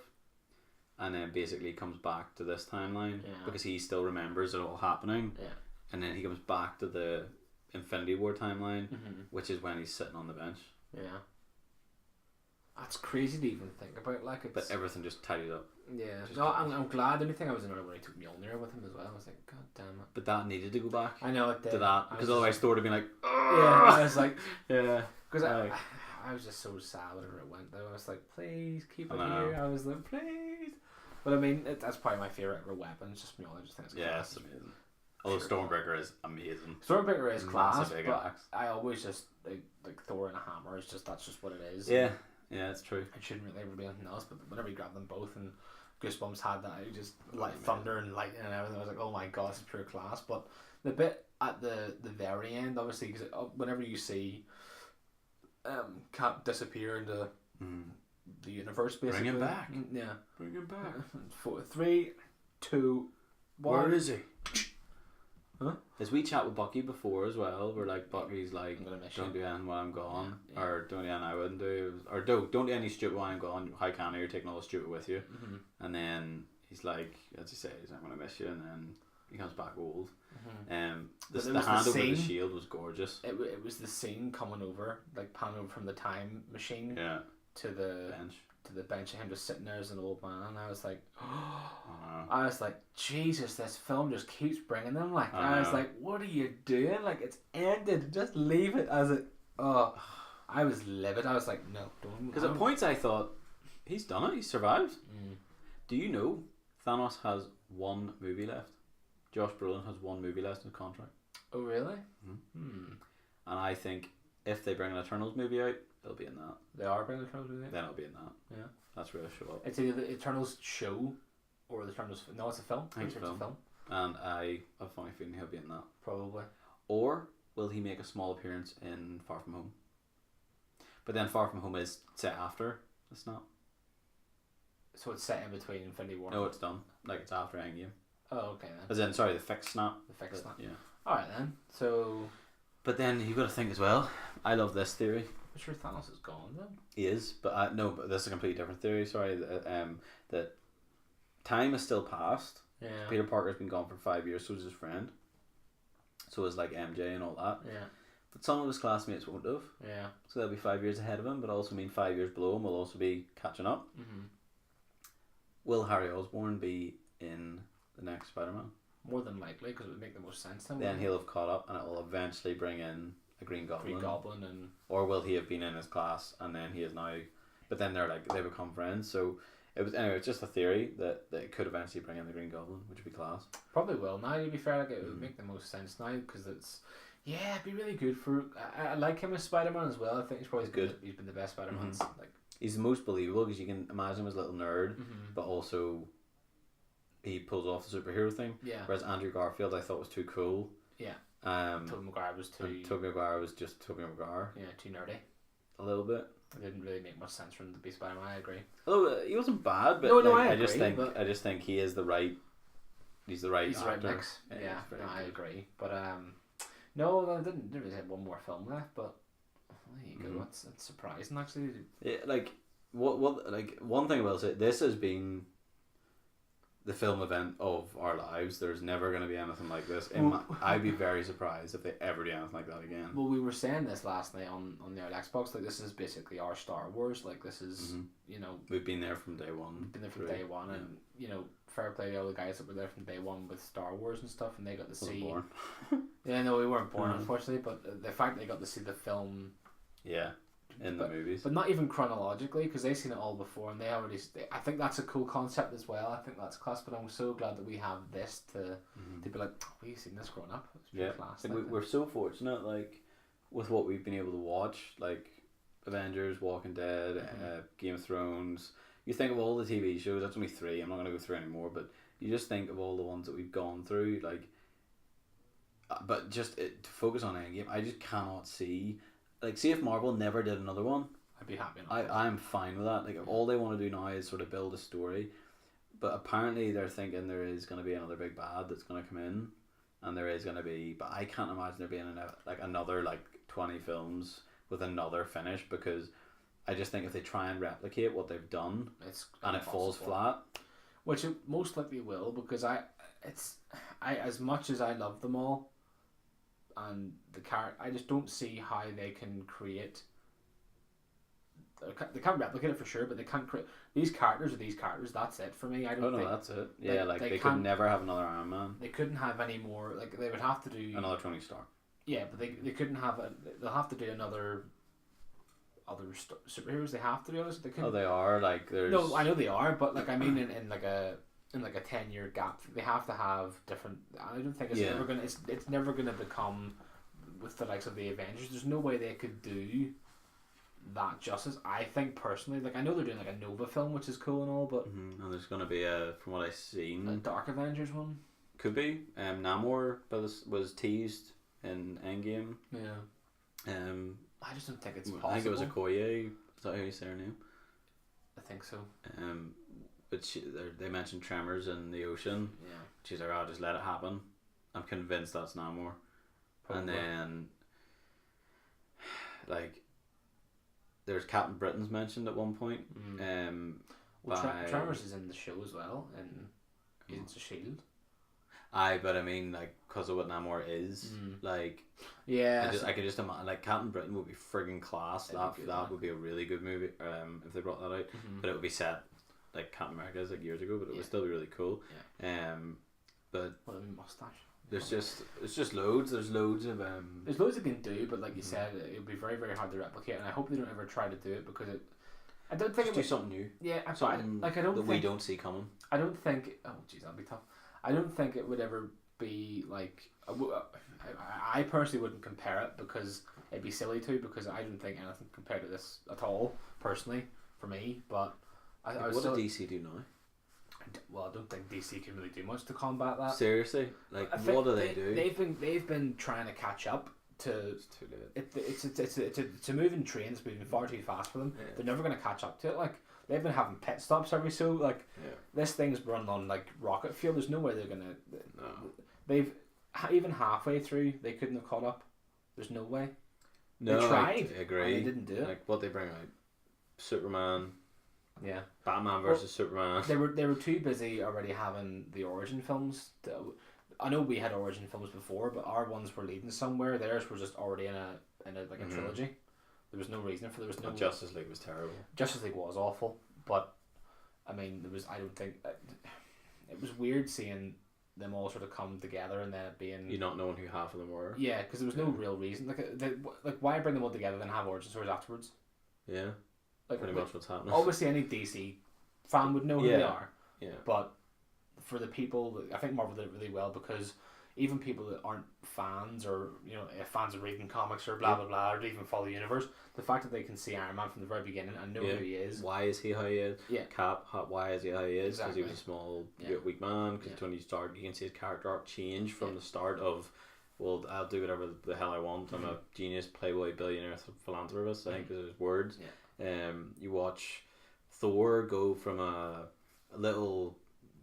and then basically comes back to this timeline because he still remembers it all happening. Yeah. And then he comes back to the Infinity War timeline, which is when he's sitting on the bench. Yeah. That's crazy to even think about. Like, but everything just tidied up. Yeah. No, I'm glad. The only thing I was annoyed when he took Mjolnir with him as well. I was like, God damn it. But that needed to go back. I know it did. To that, because otherwise Thor would have been like, yeah. I was like, yeah. Because I was just so sad whenever it went though. I was like, please keep it here. I was like, please. But I mean, that's probably my favorite ever weapon. It's just Mjolnir. I just think it's class. It's amazing. Although Stormbreaker is amazing. Stormbreaker is class, but I always just like Thor and a hammer. It's just that's just what it is. Yeah, yeah, it's true. It shouldn't really ever be anything else. But whenever you grab them both, and Goosebumps had that, it just like thunder and lightning and everything. I was like, oh my god, it's pure class. But the bit at the very end, obviously, because whenever you see Cap disappear into the universe, basically, bring him back. Yeah, bring him back. 4, 3, 2, 1. Where is he? Huh? As we chat with Bucky before as well, we're like, Bucky's like, don't do anything while I'm gone, or don't do anything I wouldn't do, or don't do any stupid while I'm gone. How can I? You're taking all the stupid with you. And then he's like, as you say, he's not going to miss you, and then he comes back old. The hand over the shield was gorgeous. It was the scene coming over, like panning over from the time machine to the bench of him just sitting there as an old man, and I was like, I was like, Jesus, this film just keeps bringing them. Like, I was like, what are you doing? Like, it's ended. Just leave it as it. Oh, I was livid. I was like, no, don't. Because at points I thought, he's done it. He's survived. Do you know Thanos has one movie left? Josh Brolin has one movie left in his contract. Oh, really? And I think if they bring an Eternals movie out, it'll be in that. They are bringing the Eternals movie out? Then it'll be in that. Yeah. That's where it'll show up. It's either the Eternals show or the Eternals... No, it's a film. I think it's a film. And I have a funny feeling he'll be in that. Probably. Or will he make a small appearance in Far From Home? But then Far From Home is set after the snap. So it's set in between Infinity War. No, it's done. Like it's after Endgame. Oh, okay then. As in, sorry, the fixed snap. The fixed snap. Yeah. All right then. So. But then you got to think as well. I love this theory. I'm sure Thanos is gone then. He is, but no, but this is a completely different theory. Sorry, that time has still passed. Yeah. Peter Parker's been gone for 5 years. So is his friend. So is like MJ and all that. Yeah. But some of his classmates won't have. Yeah. So they'll be 5 years ahead of him, but also mean 5 years below him will also be catching up. Mm-hmm. Will Harry Osborn be in the next Spider-Man? More than likely, because it would make the most sense to him. Then he'll have caught up, and it will eventually bring in a Green Goblin. Green Goblin and. Or will he have been in his class and then he is now? But then they become friends. So it was anyway. It's just a theory that it could eventually bring in the Green Goblin, which would be class. Probably will. Now, to be fair, like, it would make the most sense now because it's. Yeah, it'd be really good for. I like him as Spider-Man as well. I think he's probably good. He's been the best Spider-Man. Like he's the most believable because you can imagine him as a little nerd, mm-hmm. but also he pulls off the superhero thing. Yeah. Whereas Andrew Garfield, I thought was too cool. Yeah. Tobey Maguire was too. Tobey Maguire was just Tobey Maguire. Yeah, too nerdy. A little bit. It didn't really make much sense for him to be Spider-Man. I agree. Oh, he wasn't bad, but no, like, I agree, I just think he is the right. He's the right. He's the right actor. mix. Yeah, no, I agree. But no, I didn't really have one more film left. But there you go. That's surprising actually. Yeah, like what like one thing I will say, this has been the film event of our lives. There's never going to be anything like this. I'd be very surprised if they ever do anything like that again. Well, we were saying this last night on the old Xbox. Like, this is basically our Star Wars. Like, this is you know, we've been there from day one. We've been there from day one, and you know, fair play to all the guys that were there from day one with Star Wars and stuff, and they got to see. Born. Yeah, no, we weren't born unfortunately, but the fact they got to see the film. Yeah. In the movies, but not even chronologically, because they've seen it all before, and I think that's a cool concept as well. I think that's class. But I'm so glad that we have this to be like, oh, we've seen this growing up. It's yeah, class. like we're so fortunate, like with what we've been able to watch, like Avengers, Walking Dead, Game of Thrones. You think of all the TV shows. That's only 3. I'm not gonna go through any more, but you just think of all the ones that we've gone through, like. But just to focus on Endgame, I just cannot see. Like, see if Marvel never did another one. I'd be happy. I'm fine with that. Like, all they want to do now is sort of build a story, but apparently they're thinking there is going to be another big bad that's going to come in, and there is going to be. But I can't imagine there being another 20 films with another finish, because I just think if they try and replicate what they've done, it falls flat, which it most likely will, because I as much as I love them all. And I just don't see how they can create. They can't replicate it for sure, but they can't create these characters are these characters. That's it for me. I don't. think that's it. Yeah, they could never have another Iron Man. They couldn't have any more. Like, they would have to do another Tony Stark. Yeah, but they couldn't have they'll have to do other superheroes. They have to do others. They couldn't. Oh, they are like there's. No, I know they are, but like I mean, in like a 10-year gap, they have to have different. I don't think it's never gonna. It's never gonna become with the likes of the Avengers. There's no way they could do that justice. I think personally, like I know they're doing like a Nova film, which is cool and all, but and there's gonna be from what I've seen, a Dark Avengers one. Could be. Namor was teased in Endgame. Yeah. I just don't think it's possible. I think it was Okoye. Is that how you say her name? I think so. But they mentioned tremors in the ocean. Yeah. She's like, "I'll just let it happen." I'm convinced that's Namor. Probably. And then, like, there's Captain Britain's mentioned at one point. Tremors is in the show as well, and Agents of S.H.I.E.L.D. Aye, but I mean, like, because of what Namor is, like, yeah, I could just imagine, like, Captain Britain would be friggin' class. That would be a really good movie. If they brought that out, but it would be set like Captain America's like years ago, but it would still be really cool. Yeah. But mustache. It's just loads. There's loads of There's loads they can do, but like you said, it would be very, very hard to replicate, and I hope they don't ever try to do it, because I don't think do something new. Yeah, something I don't think we don't see coming. I don't think. Oh, jeez, that'd be tough. I don't think it would ever be like. I personally wouldn't compare it, because it'd be silly to, because I don't think anything compared to this at all, personally, for me. But what did DC do now? Well, I don't think DC can really do much to combat that. Seriously, like what do they do? They've been trying to catch up to. It's too late. It's a moving train. It's moving far too fast for them. Yeah. They're never going to catch up to it. Like, they've been having pit stops every so like Yeah. this thing's run on like rocket fuel. There's no way they're gonna. No. They've even halfway through they couldn't have caught up. There's no way. No, They tried. I agree. And they didn't do it. Like what they bring out, Superman, Yeah. Batman versus Superman. They were too busy already having the origin films. I know we had origin films before, but our ones were leading somewhere. Theirs were just already in a like a trilogy. There was no reason for there was no. And Justice League was terrible. Justice League was awful, but I mean there was I don't think it was weird seeing them all sort of come together and then it being You not knowing who half of them were. yeah, because there was no real reason like why bring them all together then have origin stories afterwards? Yeah. Like Pretty much what's happening. obviously any DC fan would know who they are. Yeah. But for the people, I think Marvel did it really well because even people that aren't fans or fans of reading comics or blah blah blah or even follow the universe, the fact that they can see Iron Man from the very beginning and know who he is. Why is he how he is? Yeah. Cap, why is he how he is? Because Exactly. he was a small, weak man. Because Tony Stark, you can see his character arc change from the start of, well, I'll do whatever the hell I want. I'm a genius, playboy, billionaire, philanthropist. I think is his words. Yeah. You watch Thor go from a little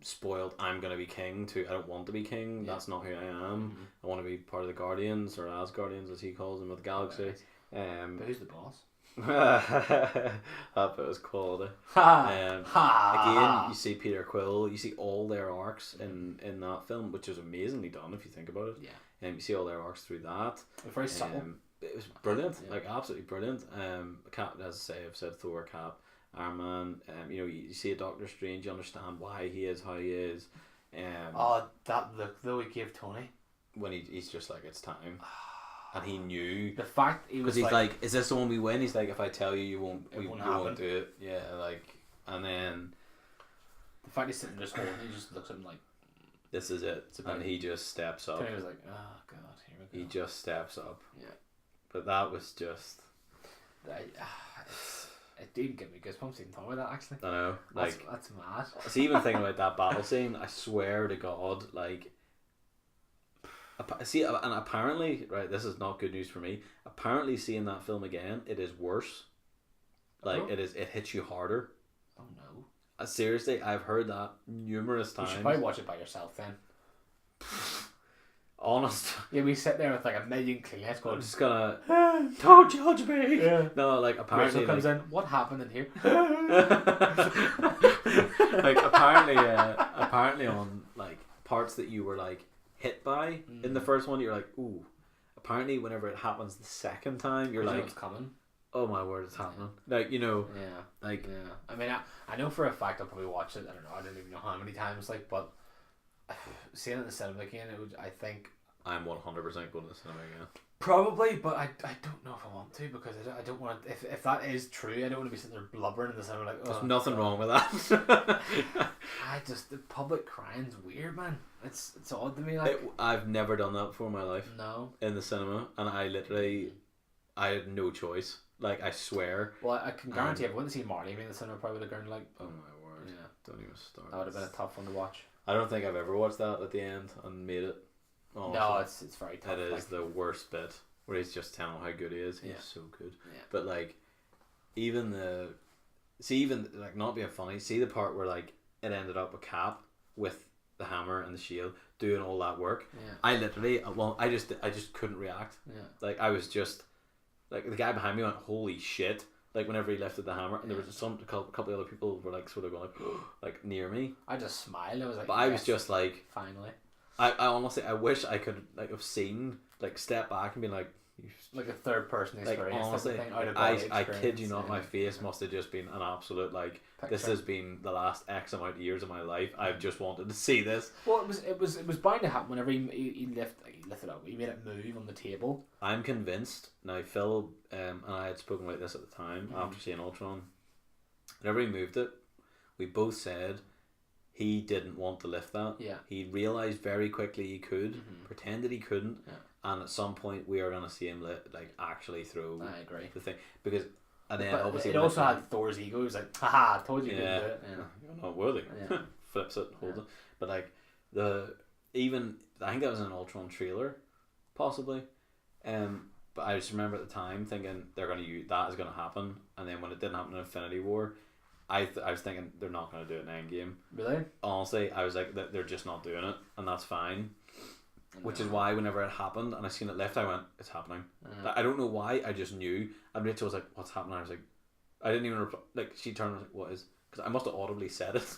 spoiled I'm gonna be king to I don't want to be king. That's not who I am. I want to be part of the Guardians or Asgardians as he calls them of the galaxy. But who's the boss? That bit was quality. Again, you see Peter Quill, you see all their arcs in that film, which is amazingly done if you think about it. Yeah. And you see all their arcs through that. Very subtle. It was brilliant, like absolutely brilliant. Cap, as I say, I've said Thor, Cap, Iron Man. You see a Doctor Strange, you understand why he is how he is. That look though he gave Tony when he's just like it's time, and he knew the fact he was because he's like, is this the one we win? He's like, if I tell you, you won't, It you won't won't happen. do it. Yeah, like, and then the fact he's sitting there just holding, he just looks at him like this is it, and he just steps up. Tony was like, oh god, here we go. He just steps up. Yeah. But that was just. It didn't give me goosebumps even talking about that actually. I know, like that's mad. See, even thinking about that battle scene, I swear to God, like. See, and apparently, right, this is not good news for me. Apparently, seeing that film again, it is worse. Like it hits you harder. Oh no! Seriously, I've heard that numerous times. You should probably watch it by yourself then. Honest. Yeah, we sit there with like a million Kleenex going. I'm just gonna. Don't judge me. Yeah. No, like apparently. Rachel comes in. What happened in here? Like apparently on like parts that you were like hit by in the first one, you're like, ooh. Apparently, whenever it happens the second time, you're like, it's coming. Oh my word, it's happening. Like like I mean, I know for a fact I'll probably watch it. I don't know. I don't even know how many times. Like, but seeing it in the cinema again, I think I'm 100% going to the cinema again. Probably, but I don't know if I want to because I don't want to. If that is true, I don't want to be sitting there blubbering in the cinema like. There's nothing wrong with that. The public crying's weird, man. It's odd to me. Like I've never done that before in my life. No. In the cinema, and I had no choice. Like I swear. Well, I can guarantee if I went to see Marley in the cinema, I probably would have gone like. Oh my word! Yeah. Don't even start. That would have been a tough one to watch. I don't think I've ever watched that at the end and made it. Honestly. No, it's very tough. It is the worst bit where he's just telling how good he is. He's so good. Yeah. But like, even not being funny. See the part where like it ended up with Cap with the hammer and the shield doing all that work. Yeah. I just couldn't react. Yeah. Like I was just like the guy behind me went holy shit. Like whenever he lifted the hammer, and there was a couple of other people were like sort of going like near me. I just smiled. I was like, but I was just like, finally. I honestly I wish I could like have seen like step back and be like a third person experience. Like honestly, I kid you not, my face must have just been an absolute like picture. This has been the last X amount of years of my life. I've just wanted to see this. Well, it was bound to happen whenever he lifted up. He made it move on the table. I'm convinced now. Phil and I had spoken about this at the time after seeing Ultron. Whenever he moved it, we both said he didn't want to lift that. Yeah. He realized very quickly he could, pretended he couldn't, and at some point we are going to see him like actually throw. I agree. The thing because. And then but obviously it also had Thor's ego. He was like, haha, I told you couldn't do it. Yeah. You're not worthy. Yeah. Flips it, holds it. But like I think that was an Ultron trailer, possibly. But I just remember at the time thinking they're gonna use that is gonna happen, and then when it didn't happen in Infinity War, I was thinking they're not going to do it in Endgame. Really? Honestly, I was like, they're just not doing it, and that's fine. Which is why whenever it happened and I seen it left, I went, it's happening. I don't know why, I just knew. And Rachel was like, what's happening? I was like, I didn't even reply. Like, she turned and was like, what is? Because I must have audibly said it.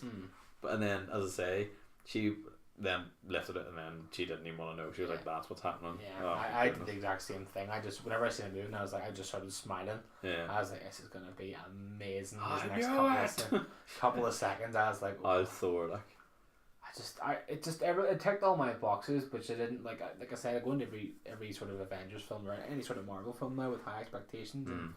But and then, as I say, she then lifted it, and then she didn't even want to know. She was like, that's what's happening. Yeah, I did the exact same thing. I just, whenever I seen a movie, I was like, I just started smiling. Yeah. I was like, this is going to be amazing. I These knew next couple of seconds, I was like, I was Thor, like. It ticked all my boxes, which I didn't like I said, I go into every sort of Avengers film or any sort of Marvel film now with high expectations, and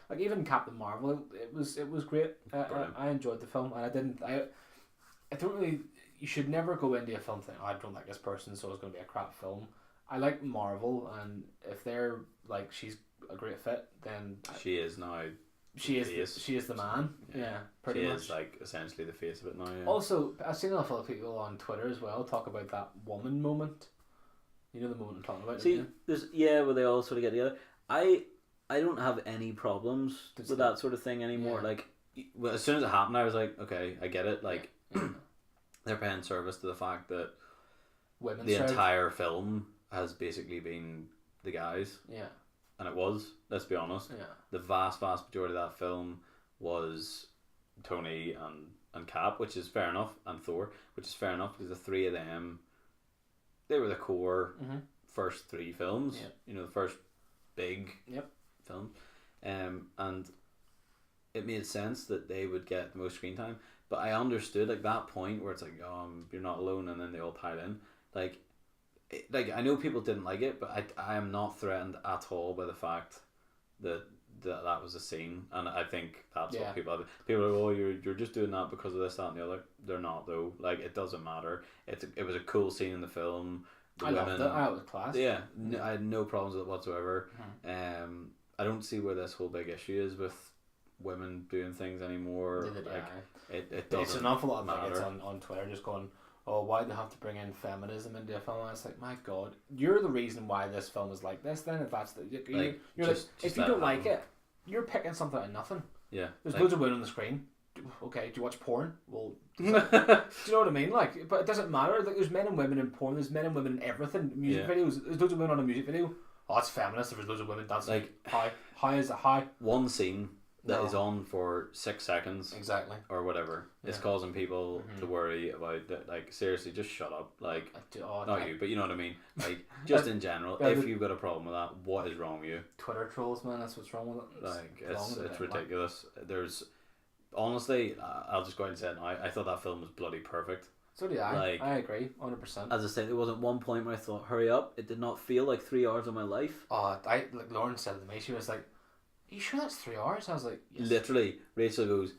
like even Captain Marvel, it was great. I enjoyed the film, and I don't really. You should never go into a film thinking, oh, I don't like this person, so it's going to be a crap film. I like Marvel, and if they're like, she's a great fit, then she is now. She is the man. Yeah, pretty much. She is like essentially the face of it now. Yeah. Also, I've seen a lot of people on Twitter as well talk about that woman moment. You know the moment I'm talking about. See, where they all sort of get together. I don't have any problems with that sort of thing anymore. Yeah. Like, well, as soon as it happened, I was like, okay, I get it. Like, they're paying service to the fact that the entire film has basically been the guys. Yeah. And it was, let's be honest. Yeah. The vast majority of that film was Tony and Cap, which is fair enough, and Thor, which is fair enough, because the three of them, they were the core first three films. Yep. You know, the first big film. And it made sense that they would get the most screen time. But I understood, like, that point where it's like, you're not alone, and then they all tied in. Like, I know people didn't like it, but I am not threatened at all by the fact that was a scene, and I think that's what people are like, oh, you're just doing that because of this, that, and the other. They're not, though. Like, it doesn't matter. It was a cool scene in the film. I loved it. I was class. Yeah, I had no problems with it whatsoever. I don't see where this whole big issue is with women doing things anymore. It doesn't. It's an awful lot of matter. It's on Twitter just going, oh, why do they have to bring in feminism into a film? And it's like, my God, you're the reason why this film is like this. Then if that's if you don't like it, you're picking something out of nothing. Yeah, there's loads of women on the screen. Okay, do you watch porn? Well, do you know what I mean? Like, but it doesn't matter. Like, there's men and women in porn. There's men and women in everything. Music videos. There's loads of women on a music video. Oh, it's feminist. There's loads of women dancing. Like, how is it? How one scene that is on for 6 seconds exactly or whatever is causing people to worry about that. Like, seriously, just shut up. Like, not you, but you know what I mean. Like, just in general, if you've got a problem with that, what is wrong with you? Twitter trolls, man, that's what's wrong with it. It's ridiculous. There's honestly, I'll just go ahead and say it now, I thought that film was bloody perfect. So did I. Like, I agree 100%. As I say, there wasn't one point where I thought, hurry up. It did not feel like 3 hours of my life. Like Lauren said to me, she was like, are you sure that's 3 hours? I was like, yes. Literally, Rachel goes,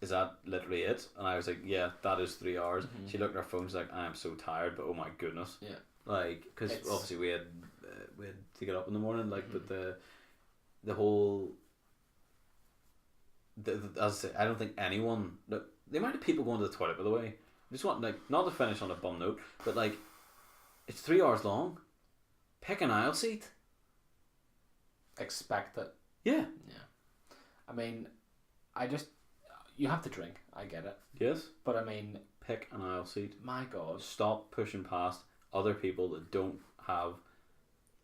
is that literally it? And I was like, yeah, that is 3 hours. She looked at her phone, she's like, I am so tired, but oh my goodness. Yeah. Like, because obviously we had to get up in the morning, like, but the whole, as I say, I don't think anyone, the amount of people going to the toilet, by the way, I just want, like, not to finish on a bum note, but like, it's 3 hours long. Pick an aisle seat. Expect it. Yeah. Yeah. I mean, you have to drink. I get it. Yes. But I mean, pick an aisle seat. My God. Stop pushing past other people that don't have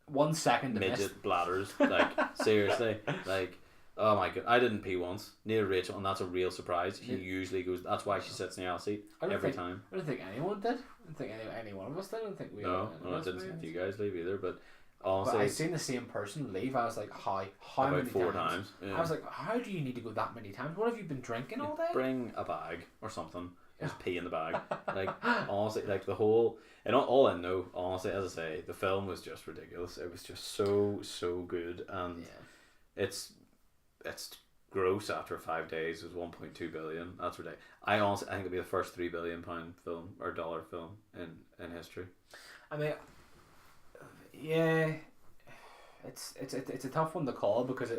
1 second to midget miss. bladders. Like, seriously. Like, oh my God. I didn't pee once. Neither Rachel, and that's a real surprise. She usually goes, that's why she sits in the aisle seat every time. I don't think anyone did. I don't think any one of us did. I don't think we No, I didn't see you guys leave either, but honestly, but I seen the same person leave. I was like, how about many 4 times? Yeah. I was like, how do you need to go that many times? What have you been drinking all day? Bring a bag or something. Just pee in the bag. Like, honestly, like the whole, and all I know, honestly, as I say, the film was just ridiculous. It was just so good, and it's gross after 5 days. It was 1.2 billion. That's ridiculous. I think it'll be the first £3 billion film or dollar film in history. I mean, yeah, it's a tough one to call because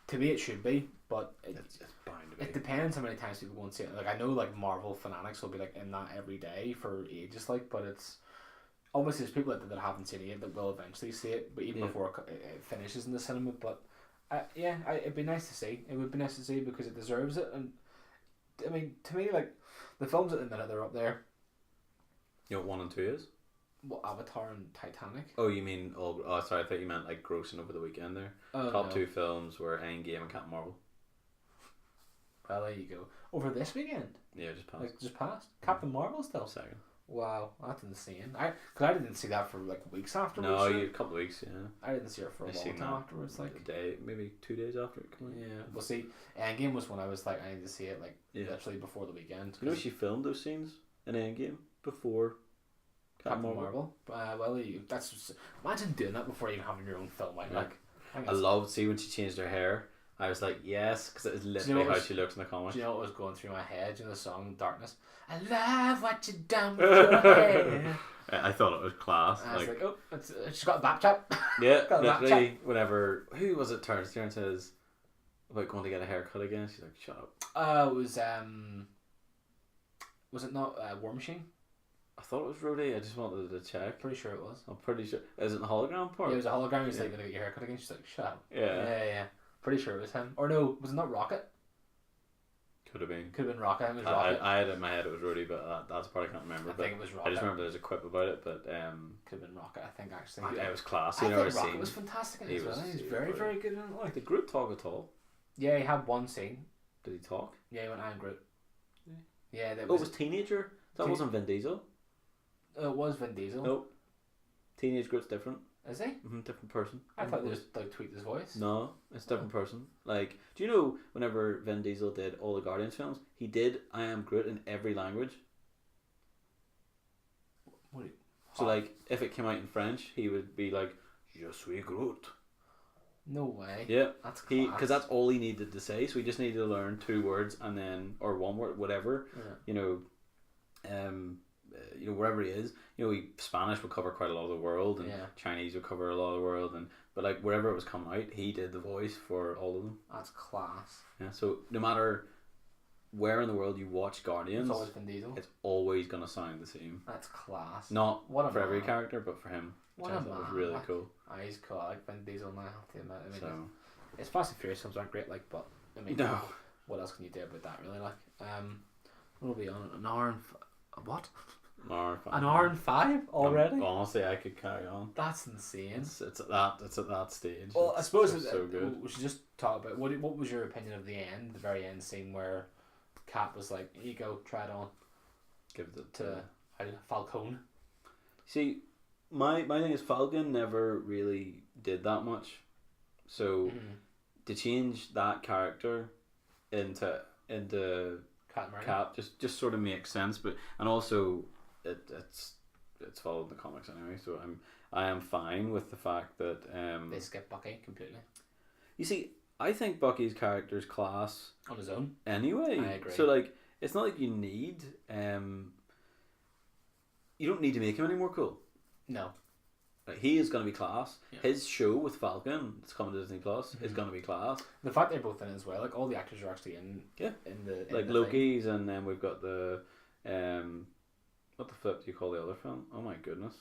to me it should be, but it's bound to be. It depends how many times people go and see it. Like, I know, like, Marvel fanatics will be like in that every day for ages, like, but it's obviously there's people that haven't seen it yet that will eventually see it, but even before it finishes in the cinema. But it'd be nice to see. It would be nice to see because it deserves it, and I mean, to me, like the films at the minute they're up there. You know what 1 and 2 is? What, Avatar and Titanic? Oh, you mean oh sorry, I thought you meant like grossing over the weekend there. Oh, Top no. 2 films were Endgame and Captain Marvel. Well, there you go. Over this weekend, Yeah, just passed. like just passed. Captain Marvel still. Second. Wow, that's insane. Because I didn't see that for like weeks afterwards. No, so a couple of weeks. Yeah, I didn't see it for a I long seen time that afterwards. Like, a day, maybe 2 days after it came out. yeah. Well, see, Endgame was when I was like, I need to see it like Yeah. literally before the weekend. You know, she filmed those scenes in Endgame before Captain Marvel. Well, that's just, imagine doing that before even having your own film. Like, Yeah. like I loved see when she changed her hair. I was like, yes, because it was literally how she looks in the comics. Do you know what was going through my head in the song Darkness? I love what you done with your hair. I thought it was class. And I was like, oh, she's got a back chat. Yeah, got a back literally. Whenever who was it turns to her and says about going to get a haircut again, she's like, shut up. It was it not War Machine? I thought it was Rhodey. I just wanted to check. Pretty sure it was. I'm pretty sure. Is it the hologram part? Yeah, it was a hologram. He's Yeah. like, gonna get your haircut again. She's like, shut up. Yeah. Yeah. Pretty sure it was him. Or no, was it not Rocket? Could have been. Could have been Rocket. I think it was Rocket. I had it in my head it was Rhodey, but that's the part I can't remember. I think it was Rocket. I just remember there's a quip about it, but Could have been Rocket, I think, actually. it was class. I You know, think Rocket scene. was fantastic in it He as well. was- He was he was very, brilliant. very good in it. Like, Did Groot talk at all? yeah, he had one scene. Did he talk? Yeah, he went, I'm Groot. Yeah, that Oh, it was, was Teenager? That Teen- wasn't Vin Diesel? it was Vin Diesel. Nope. Teenage Groot's different. Is he? Different person. I thought they just like tweaked his voice. No, it's a different person. Like, do you know whenever Vin Diesel did all the Guardians films, he did I Am Groot in every language. What? So like, if it came out in French, he would be like, "Je suis Groot." No way. Yeah, That's class. because that's all he needed to say. So he just needed to learn 2 words and then or 1 word, whatever. Yeah. You know, wherever he is, Spanish would cover quite a lot of the world, and Yeah. Chinese would cover a lot of the world, but like wherever it was coming out, he did the voice for all of them. That's class. Yeah, so no matter where in the world you watch Guardians, It's always Vin Diesel. it's always gonna sound the same. That's class. Not What a for every man. character, but for him, which What I a thought was man, really like- cool. Oh, he's cool. I like Vin Diesel now. I have to admit. I mean, So it's Fast and Furious films aren't great, like, but I mean, no, what else can you do about that, really? Like, what will be on an hour and what? An hour and 5 already? Honestly, I could carry on. That's insane. It's at that stage. Well, I It's suppose just so good. we should just talk about what was your opinion of the end, the very end scene where Cap was like, "Here you go, try it on," Give it to Falcone. See, my thing is Falcon never really did that much, so to change that character into Captain America. Cap just sort of makes sense, but and also it's followed the comics anyway, so I am fine with the fact that They skip Bucky completely you see, I think Bucky's character's class on his own. anyway. I agree. So like, it's not like you need you don't need to make him any more cool. No. Like, he is going to be class. Yeah. His show with Falcon, it's coming to Disney Plus, is going to be class. The fact they're both in it as well, like all the actors are actually in. Yeah. In the Like the thing. Loki's, and then we've got the what the flip do you call the other film? Oh my goodness.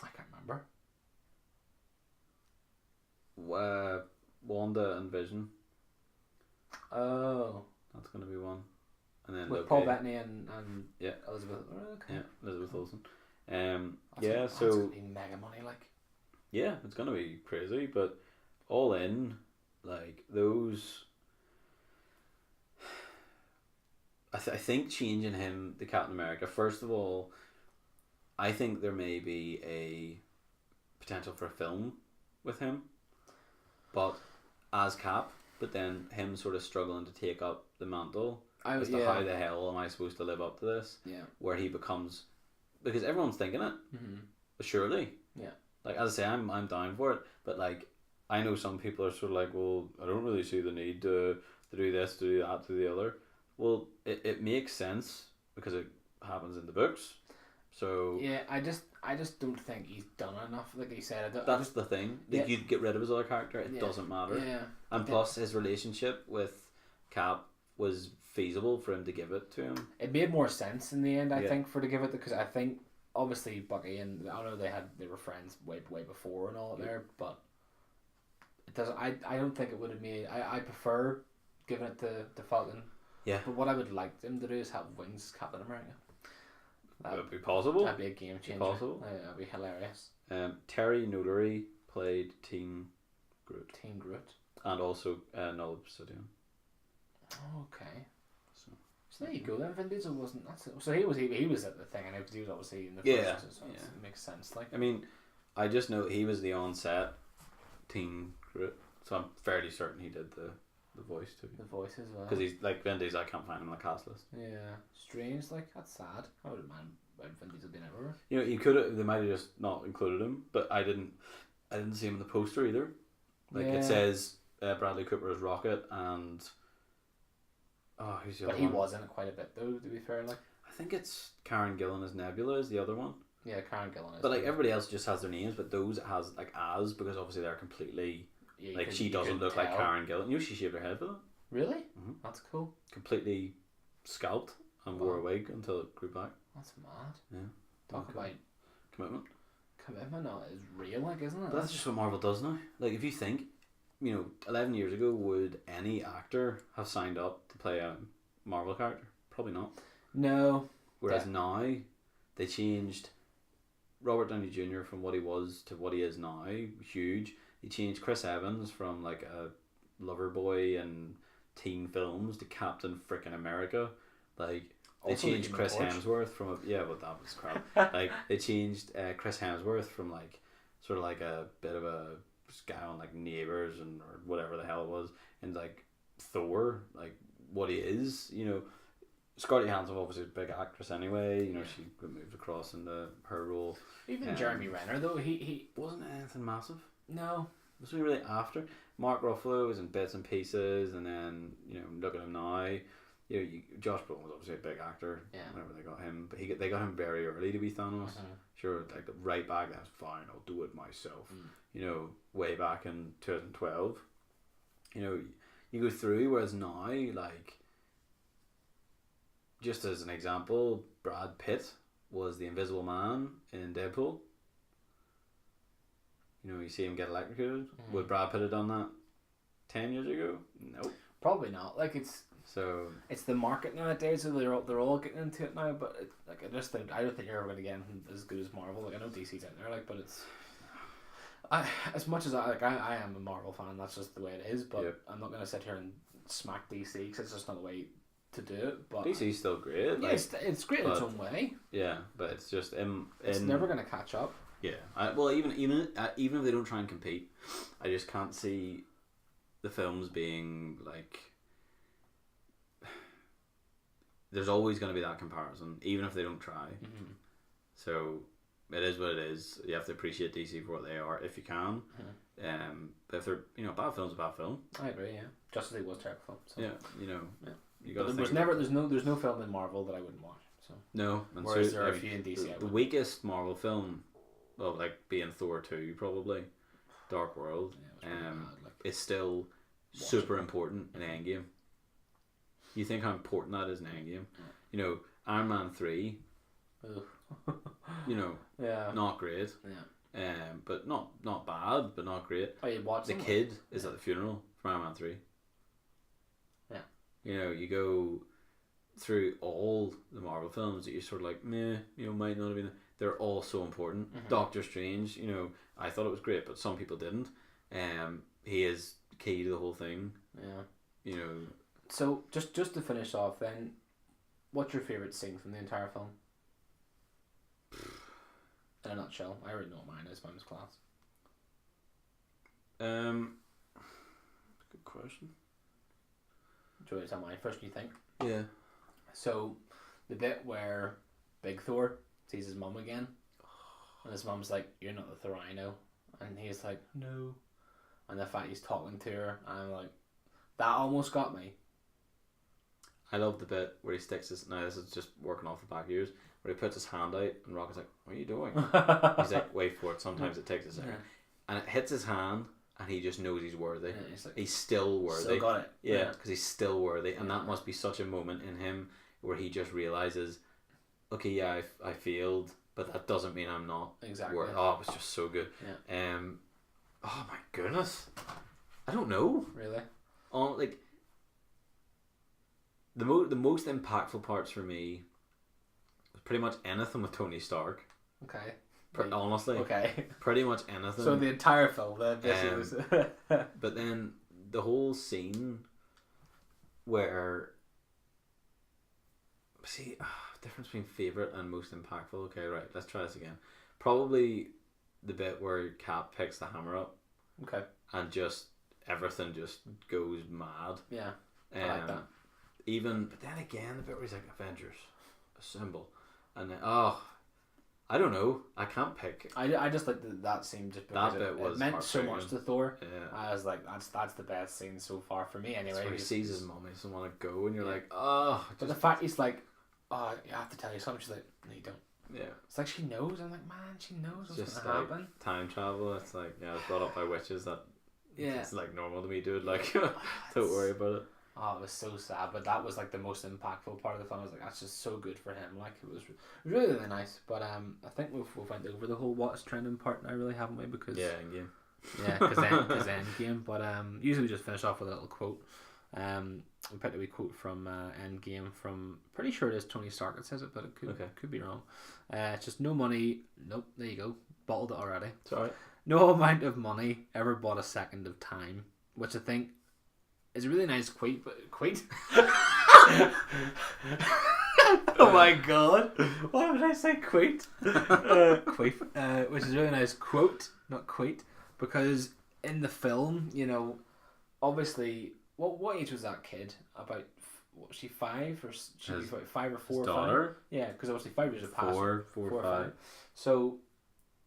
I can't remember. Wanda and Vision. Oh. That's going to be one. And then With Loki. Paul Bettany and Yeah. Elizabeth. Oh, okay. Yeah, Elizabeth Olsen. That's so gonna be mega money, like. yeah, it's gonna be crazy, but all in, like those. I think changing him to Captain America. First of all, I think there may be a potential for a film with him, but as Cap, but then him sort of struggling to take up the mantle as to how the hell am I supposed to live up to this? Yeah. Where he becomes, because everyone's thinking it. Mm-hmm. Surely. Yeah. Like, as I say, I'm down for it, but like, I know some people are sort of like, well, I don't really see the need to do this, to do that, to the other. Well, it makes sense because it happens in the books. So Yeah, I just don't think he's done enough. Like you said, that's the thing. Like, Yeah. you'd get rid of his other character, it Yeah. doesn't matter. Yeah. And plus, his relationship with Cap was feasible for him to give it to him. It made more sense in the end, I Yeah. think, for to give it, because I think obviously Bucky and I know they were friends way before and all that there, but it doesn't. I don't think it would have made. I prefer giving it to Falcon. Yeah. But what I would like them to do is have wings as Captain America. That would be possible. That'd be a game changer. Possible. That'd be hilarious. Terry Notary played Teen Groot. Teen Groot. And also Null Obsidian. Okay. So there you go. Then Vin Diesel wasn't. So he was at the thing, and he was obviously in the first. So it makes sense. Like, I mean, I just know he was the on-set Teen Groot, so I'm fairly certain he did the voice too. The voice as well. Because he's like Vin Diesel. I can't find him on the cast list. Yeah, strange. Like, that's sad. I would have mind Vin Diesel being everywhere. You know, he could have. They might have just not included him, but I didn't see him in the poster either. Like it says Bradley Cooper as Rocket and who's the other one? But he was in it quite a bit though. To be fair, like I think it's Karen Gillan as Nebula is the other one. yeah, Karen Gillan. But like everybody else just has their names, but those it has like as because obviously they're completely like she doesn't look like Karen Gillan. You know she shaved her head for that. Really? Mm-hmm. That's cool. Completely scalped and wore a wig until it grew back. That's mad. Yeah. Talk about commitment. Commitment is real, like, isn't it? But that's just what Marvel does now. Like if you think, 11 years ago, would any actor have signed up to play a Marvel character? Probably not. No. Whereas now, they changed Robert Downey Jr. from what he was to what he is now. Huge. They changed Chris Evans from like a lover boy in teen films to Captain Frickin' America. Like they Also changed Chris Hemsworth from but that was crap. Like they changed Chris Hemsworth from like sort of like a bit of a guy on like Neighbours or whatever the hell it was, and like Thor, like what he is. Scarlett Johansson obviously a big actress anyway. She moved across into her role. Even Jeremy Renner though, he wasn't anything massive. No. It was really after. Mark Ruffalo was in bits and pieces, and then look at him now. Josh Brolin was obviously a big actor. Yeah. Whenever they got him, but they got him very early to be Thanos. Sure, like right back. That's fine. I'll do it myself. Way back in 2012. You go through. Whereas now, like, just as an example, Brad Pitt was the Invisible Man in Deadpool. You see him get electrocuted. Would Brad Pitt have done that 10 years ago? Nope. Probably not. Like it's the market nowadays, so they're all getting into it now. But I don't think you're ever going to get anything as good as Marvel. Like I know DC's out there, like, but it's as much as I am a Marvel fan. That's just the way it is. But I'm not going to sit here and smack DC because it's just not the way to do it. But DC's still great. Yeah, it's great in its own way. Yeah, but it's just it's never going to catch up. Yeah, well, even if they don't try and compete, I just can't see the films being like. There's always going to be that comparison, even if they don't try. Mm-hmm. So it is what it is. You have to appreciate DC for what they are, if you can. Mm-hmm. But if they're bad film's a bad film. I agree. Yeah, Justice League was a terrible film. So. Yeah, you got. There's no film in Marvel that I wouldn't watch. So no, and whereas there are a few in DC. The weakest Marvel film. Well, like being Thor 2 probably, Dark World, it's still super important in Endgame. You think how important that is in Endgame? Yeah. Iron Man 3. Not great. Yeah. But not bad, but not great. Oh, you watched the kid is at the funeral for Iron Man 3. Yeah. You go through all the Marvel films that you're sort of like meh. Might not have been. They're all so important. Mm-hmm. Doctor Strange, I thought it was great, but some people didn't. He is key to the whole thing. Yeah. So just to finish off, then, what's your favourite scene from the entire film? In a nutshell, I already know what mine is. Mine was class. Good question. Do you want to tell mine first? Do you think? Yeah. So, the bit where Big Thor sees his mum again, and his mum's like, "You're not the Thor I know," and he's like, "No," and the fact he's talking to her, and I'm like, that almost got me. I love the bit where he sticks his. Now this is just working off the back ears. Where he puts his hand out, and Rocket's like, "What are you doing?" He's like, "Wait for it." Sometimes it takes a second, and it hits his hand, and he just knows he's worthy. Yeah, he's still worthy. Still got it. Yeah, because he's still worthy, and that must be such a moment in him where he just realizes. Okay, yeah, I failed, but that doesn't mean I'm not. Exactly. Oh, it was just so good. Yeah. Oh my goodness, I don't know. Really? Like, the most impactful parts for me was pretty much anything with Tony Stark. Okay. Honestly, Okay. pretty much anything. So the entire film, then, basically. Was but then the whole scene where, see, difference between favorite and most impactful. Okay, right. Let's try this again. Probably the bit where Cap picks the hammer up. Okay. And just everything just goes mad. Yeah. I like that. But then again, the bit where he's like Avengers, assemble, and then I don't know. I can't pick. I just like that scene just because it meant so much to Thor. Yeah. I was like, that's the best scene so far for me anyway. Where he sees his mom, he doesn't want to go, and you're like, oh. But the fact he's like, oh, I have to tell you something. She's like, no, you don't. Yeah. It's like she knows. I'm like, man, she knows what's just gonna like happen. Time travel. It's like, yeah, it's brought up by witches. That it's like normal to me, dude. Like, don't worry about it. Oh, it was so sad, but that was like the most impactful part of the film. I was like, that's just so good for him. Like, it was really, really nice. But I think we've went over the whole what's trending part now, really, haven't we? Because Endgame. Yeah, because Endgame. But usually we just finish off with a little quote. We picked a wee quote from Endgame from, pretty sure it is Tony Stark that says it, but it could be wrong. It's just no money. Nope, there you go. Bottled it already. Sorry. No amount of money ever bought a second of time, which I think is a really nice quote. Oh my god! Why would I say quote? Quote, which is a really nice quote, not quote, because in the film, you know, obviously, what age was that kid? About, what was she, 5 or she was about 5 or 4 or 5? Daughter? Yeah, because obviously 5 years have passed. 4 or 5. So,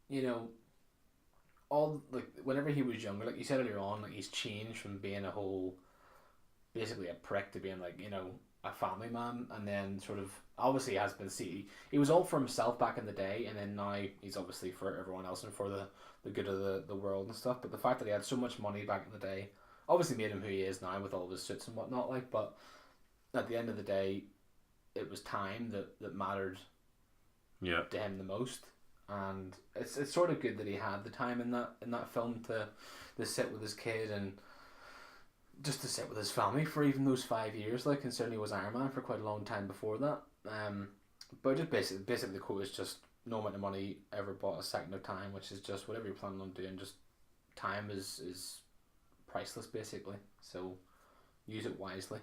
you know, all like whenever he was younger, like you said earlier on, like he's changed from being a whole, basically a prick, to being like, you know, a family man, and then sort of obviously has been he was all for himself back in the day, and then now he's obviously for everyone else and for the good of the world and stuff. But the fact that he had so much money back in the day obviously made him who he is now with all of his suits and whatnot, like, but at the end of the day it was time that mattered to him the most. And it's sort of good that he had the time in that film to sit with his kid and just to sit with his family for even those 5 years, like, considering he was Iron Man for quite a long time before that. But just basically the quote is just, no amount of money ever bought a second of time, which is just whatever you're planning on doing, just time is priceless, basically. So use it wisely.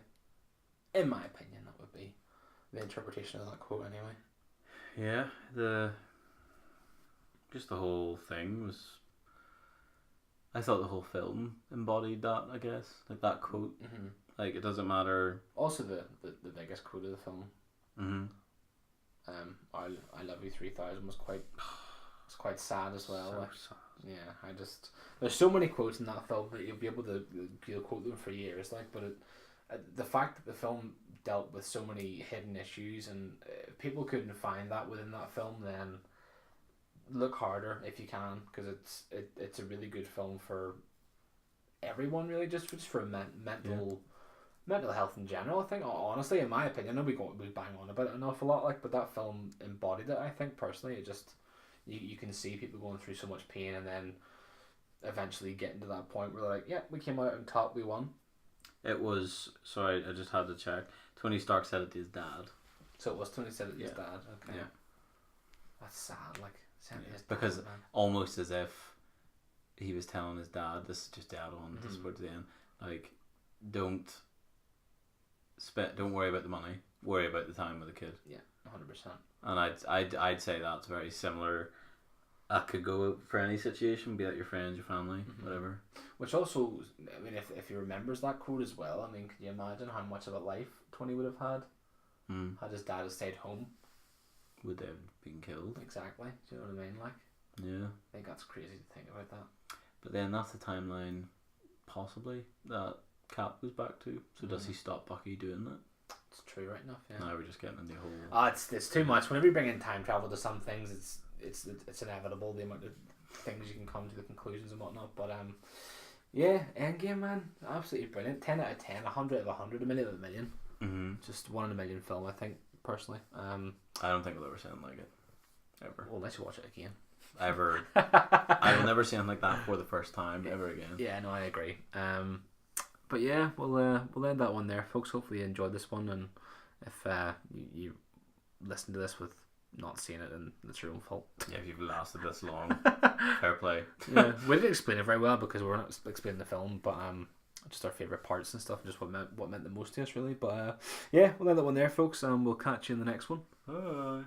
In my opinion, that would be the interpretation of that quote anyway. Yeah, just the whole thing was, I thought the whole film embodied that, I guess, like that quote. Mm-hmm. Like, it doesn't matter. Also the biggest quote of the film. Mm-hmm. I Love You 3000 was quite sad as well. So like, sad. Yeah, there's so many quotes in that film that you'll be able to quote them for years. Like, but the fact that the film dealt with so many hidden issues, and if people couldn't find that within that film, then look harder if you can, because it's a really good film for everyone, really, just for mental health in general. I think, honestly, in my opinion, I know we bang on about it an awful lot, like, but that film embodied it. I think personally, it just you can see people going through so much pain and then eventually getting to that point where they're like, yeah, we came out on top, we won. It was, sorry, I just had to check. Tony Stark said it to his dad. So it was Tony said it to his dad. Okay. Yeah. That's sad. Like, because almost as if he was telling his dad, this is just dad on this towards the end, like, don't worry about the money, worry about the time with the kid. Yeah, 100%. And I'd say that's very similar. That could go for any situation, be that your friends, your family, whatever. Which also, I mean, if he remembers that quote as well, I mean, can you imagine how much of a life Tony would have had had his dad have stayed home? Would they have been killed? Exactly. Do you know what I mean? Like, yeah. I think that's crazy to think about that. But then that's the timeline, possibly, that Cap goes back to. So does he stop Bucky doing that? It's true, right enough. Yeah. Now we're just getting in the whole. It's too much. Whenever you bring in time travel to some things, it's inevitable, the amount of things you can come to, the conclusions and whatnot. But yeah, Endgame, man, absolutely brilliant. 10 out of 10, 100 out of 100, a million out of a million. Just 1 in a million film, I think, personally. I don't think I'll ever see anything like it, ever. Well, unless you watch it again. Ever. I will never see anything like that for the first time ever again. Yeah, no, I agree. But yeah, we'll end that one there, folks. Hopefully you enjoyed this one, and if you listen to this with not seeing it, then it's your own fault. Yeah, if you've lasted this long, fair play. Yeah, we didn't explain it very well because we're not explaining the film, but just our favourite parts and stuff, just what meant the most to us, really. But yeah, we'll end that one there, folks, and we'll catch you in the next one. Bye.